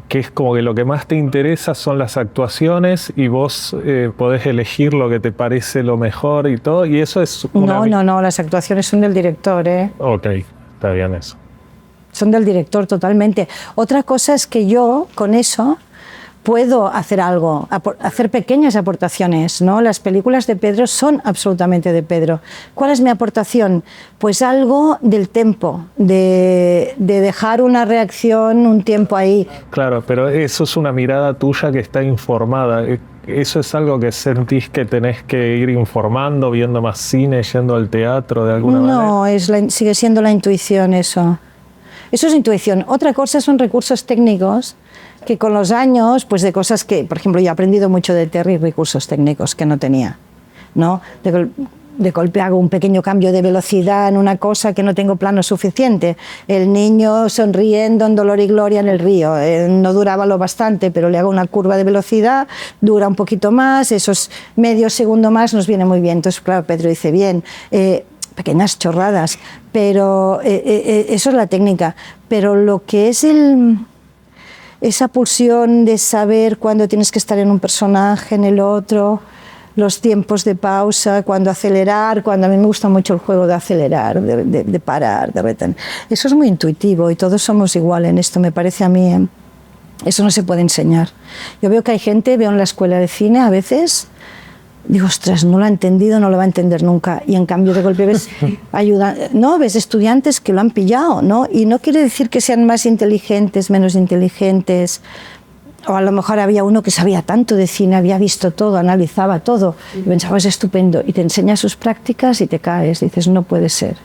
A: que es como que lo que más te interesa son las actuaciones y vos podés elegir lo que te parece lo mejor y todo, y eso es una...
B: No, las actuaciones son del director, ¿eh?
A: Ok, está bien eso.
B: Son del director totalmente. Otra cosa es que yo, con eso, puedo hacer algo, hacer pequeñas aportaciones, ¿no? Las películas de Pedro son absolutamente de Pedro. ¿Cuál es mi aportación? Pues algo del tempo, de dejar una reacción un tiempo ahí.
A: Claro, pero eso es una mirada tuya que está informada. ¿Eso es algo que sentís que tenés que ir informando, viendo más cine, yendo al teatro de alguna manera?
B: No, sigue siendo la intuición eso. Eso es intuición. Otra cosa son recursos técnicos que con los años, pues de cosas que, por ejemplo, yo he aprendido mucho de Terry, recursos técnicos que no tenía, ¿no? De golpe hago un pequeño cambio de velocidad en una cosa que no tengo plano suficiente. El niño sonriendo en Dolor y Gloria en el río. No duraba lo bastante, pero le hago una curva de velocidad, dura un poquito más, esos medio segundo más nos viene muy bien. Entonces, claro, Pedro dice, bien, pequeñas chorradas, pero eso es la técnica. Pero lo que es esa pulsión de saber cuándo tienes que estar en un personaje, en el otro, los tiempos de pausa, cuando acelerar, cuando a mí me gusta mucho el juego de acelerar, de parar, de retener. Eso es muy intuitivo y todos somos igual en esto, me parece a mí. Eso no se puede enseñar. Yo veo que hay gente, veo en la escuela de cine a veces, digo, ostras, no lo ha entendido, no lo va a entender nunca. Y en cambio de golpe ves, ves estudiantes que lo han pillado, ¿no? Y no quiere decir que sean más inteligentes, menos inteligentes. O a lo mejor había uno que sabía tanto de cine, había visto todo, analizaba todo, y pensabas, estupendo, y te enseña sus prácticas y te caes, dices, no puede ser.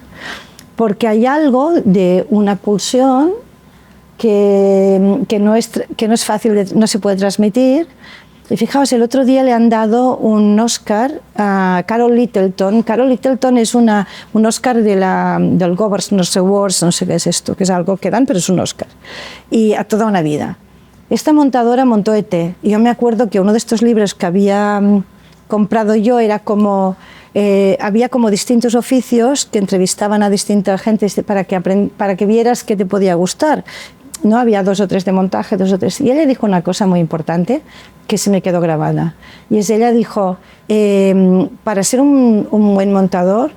B: Porque hay algo de una pulsión que no es fácil, no se puede transmitir. Y fijaos, el otro día le han dado un Oscar a Carol Littleton. Carol Littleton es un Oscar del Governors Awards, no sé qué es esto, que es algo que dan, pero es un Oscar. Y a toda una vida. Esta montadora montó E.T. y yo me acuerdo que uno de estos libros que había comprado yo era como... había como distintos oficios que entrevistaban a distinta gente para que vieras qué te podía gustar. No había 2 o 3 de montaje, 2 o 3. Y ella dijo una cosa muy importante que se me quedó grabada. Y es, ella dijo, para ser un buen montador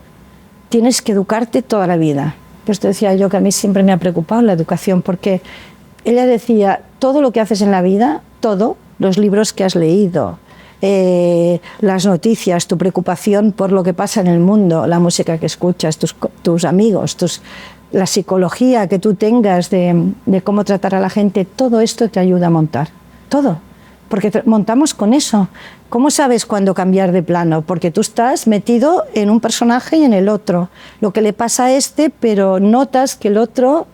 B: tienes que educarte toda la vida. Pues esto decía yo que a mí siempre me ha preocupado la educación, porque ella decía, todo lo que haces en la vida, todo, los libros que has leído, las noticias, tu preocupación por lo que pasa en el mundo, la música que escuchas, tus amigos, la psicología que tú tengas de cómo tratar a la gente, todo esto te ayuda a montar, todo, porque montamos con eso. ¿Cómo sabes cuándo cambiar de plano? Porque tú estás metido en un personaje y en el otro, lo que le pasa a este, pero notas que el otro...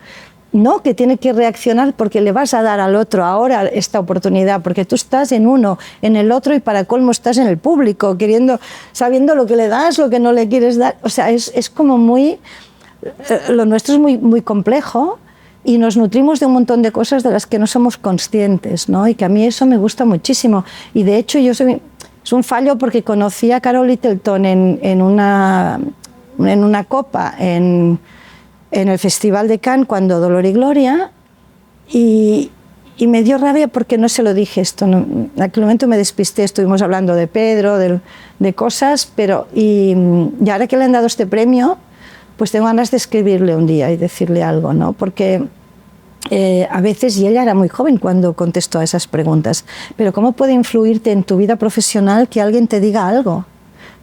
B: No, que tiene que reaccionar porque le vas a dar al otro ahora esta oportunidad, porque tú estás en uno, en el otro y para colmo estás en el público, sabiendo lo que le das, lo que no le quieres dar. O sea, es como muy... Lo nuestro es muy, muy complejo y nos nutrimos de un montón de cosas de las que no somos conscientes, ¿no? Y que a mí eso me gusta muchísimo. Y de hecho es un fallo porque conocí a Carol Littleton en una copa en el Festival de Cannes cuando Dolor y Gloria y me dio rabia porque no se lo dije esto. En aquel momento me despisté, estuvimos hablando de Pedro, de cosas, y ahora que le han dado este premio, pues tengo ganas de escribirle un día y decirle algo, ¿no? Porque a veces, y ella era muy joven cuando contestó a esas preguntas, pero ¿cómo puede influirte en tu vida profesional que alguien te diga algo?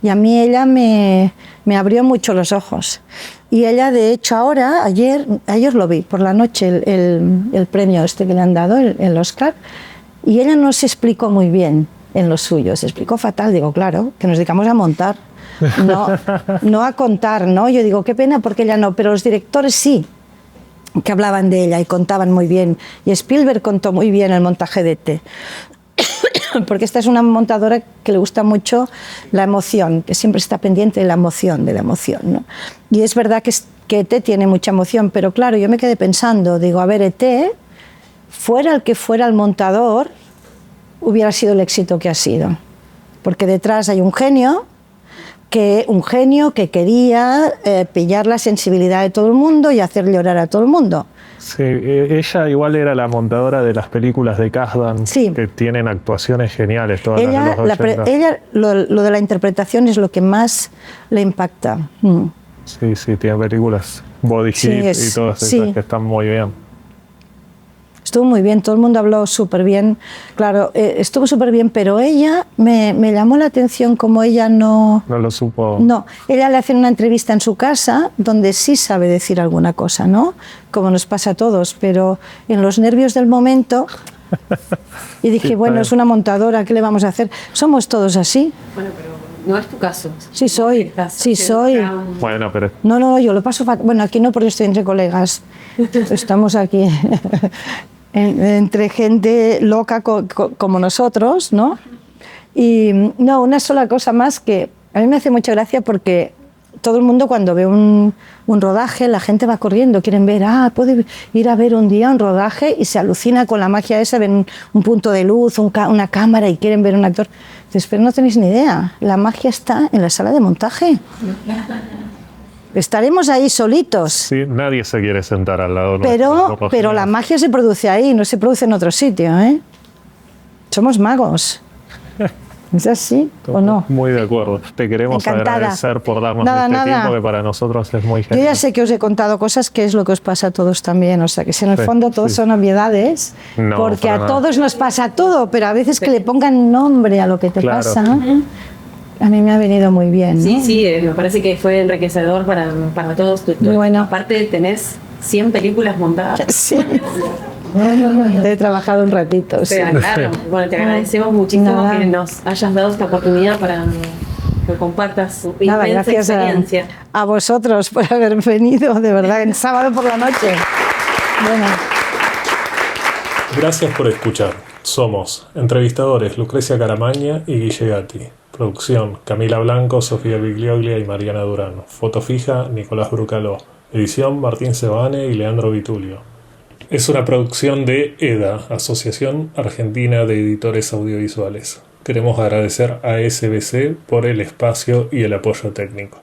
B: Y a mí ella me abrió mucho los ojos. Y ella, de hecho, ayer lo vi por la noche, el premio este que le han dado, el Oscar, y ella no se explicó muy bien en lo suyo, se explicó fatal. Digo, claro, que nos dedicamos a montar, no a contar, ¿no? Yo digo, qué pena porque ella no, pero los directores sí, que hablaban de ella y contaban muy bien. Y Spielberg contó muy bien el montaje de E.T., porque esta es una montadora que le gusta mucho la emoción, que siempre está pendiente de la emoción, ¿no? Y es verdad que E.T. tiene mucha emoción, pero claro, yo me quedé pensando, digo, a ver, E.T., fuera el que fuera el montador, hubiera sido el éxito que ha sido. Porque detrás hay un genio que quería pillar la sensibilidad de todo el mundo y hacer llorar a todo el mundo.
A: Sí, ella igual era la montadora de las películas de Kasdan, sí, que tienen actuaciones geniales todas las de los 80.
B: Ella lo de la interpretación es lo que más le impacta.
A: Sí, tiene películas Body Hit y todas esas que están muy bien.
B: Estuvo muy bien, todo el mundo habló súper bien. Claro, estuvo súper bien, pero ella me llamó la atención como ella no
A: lo supo.
B: No, ella le hace una entrevista en su casa donde sí sabe decir alguna cosa, ¿no? Como nos pasa a todos, pero en los nervios del momento. Y dije, sí, bueno, es una montadora, ¿qué le vamos a hacer? Somos todos así.
C: Bueno, pero no es tu caso.
B: Sí soy, sí soy.
A: Bueno, pero...
B: No, yo lo paso fatal. Bueno, aquí no, porque estoy entre colegas. Estamos aquí entre gente loca como nosotros, ¿no? Y no, una sola cosa más que a mí me hace mucha gracia porque todo el mundo cuando ve un rodaje, la gente va corriendo, quieren ver, puede ir a ver un día un rodaje y se alucina con la magia esa, ven un punto de luz, una cámara y quieren ver un actor. Dices, pero no tenéis ni idea, la magia está en la sala de montaje. Estaremos ahí solitos.
A: Sí, nadie se quiere sentar al lado.
B: Pero la magia se produce ahí, no se produce en otro sitio, ¿eh? Somos magos. ¿Es así o no?
A: Muy de acuerdo. Te queremos
B: Encantada.
A: agradecer por darnos
B: Nada.
A: tiempo que para nosotros es muy
B: Yo
A: genial.
B: ya sé que os he contado cosas que es lo que os pasa a todos también, o sea que si en el
A: Sí,
B: fondo todos
A: sí.
B: son obviedades,
A: No,
B: porque
A: para
B: a
A: nada.
B: todos nos pasa todo, pero a veces que le pongan nombre a lo que te
A: Claro.
B: pasa, a mí me ha venido muy bien, ¿no?
C: Sí, me parece que fue enriquecedor para todos.
B: Muy bueno.
C: Aparte tenés 100 películas montadas.
B: Sí. He trabajado un ratito,
C: O
B: sí.
C: sea, claro. Bueno, te agradecemos muchísimo
B: Nada.
C: que nos hayas dado esta oportunidad para que compartas su
B: Nada,
C: inmensa
B: gracias
C: experiencia.
B: a vosotros por haber venido, de verdad, en sábado por la noche. Bueno.
A: Gracias por escuchar. Somos entrevistadores Lucrecia Caramaña y Guille Gatti. Producción Camila Blanco, Sofía Biglioglia y Mariana Durán. Foto fija Nicolás Brucaló. Edición Martín Sebane y Leandro Vitulio. Es una producción de EDA, Asociación Argentina de Editores Audiovisuales. Queremos agradecer a SBC por el espacio y el apoyo técnico.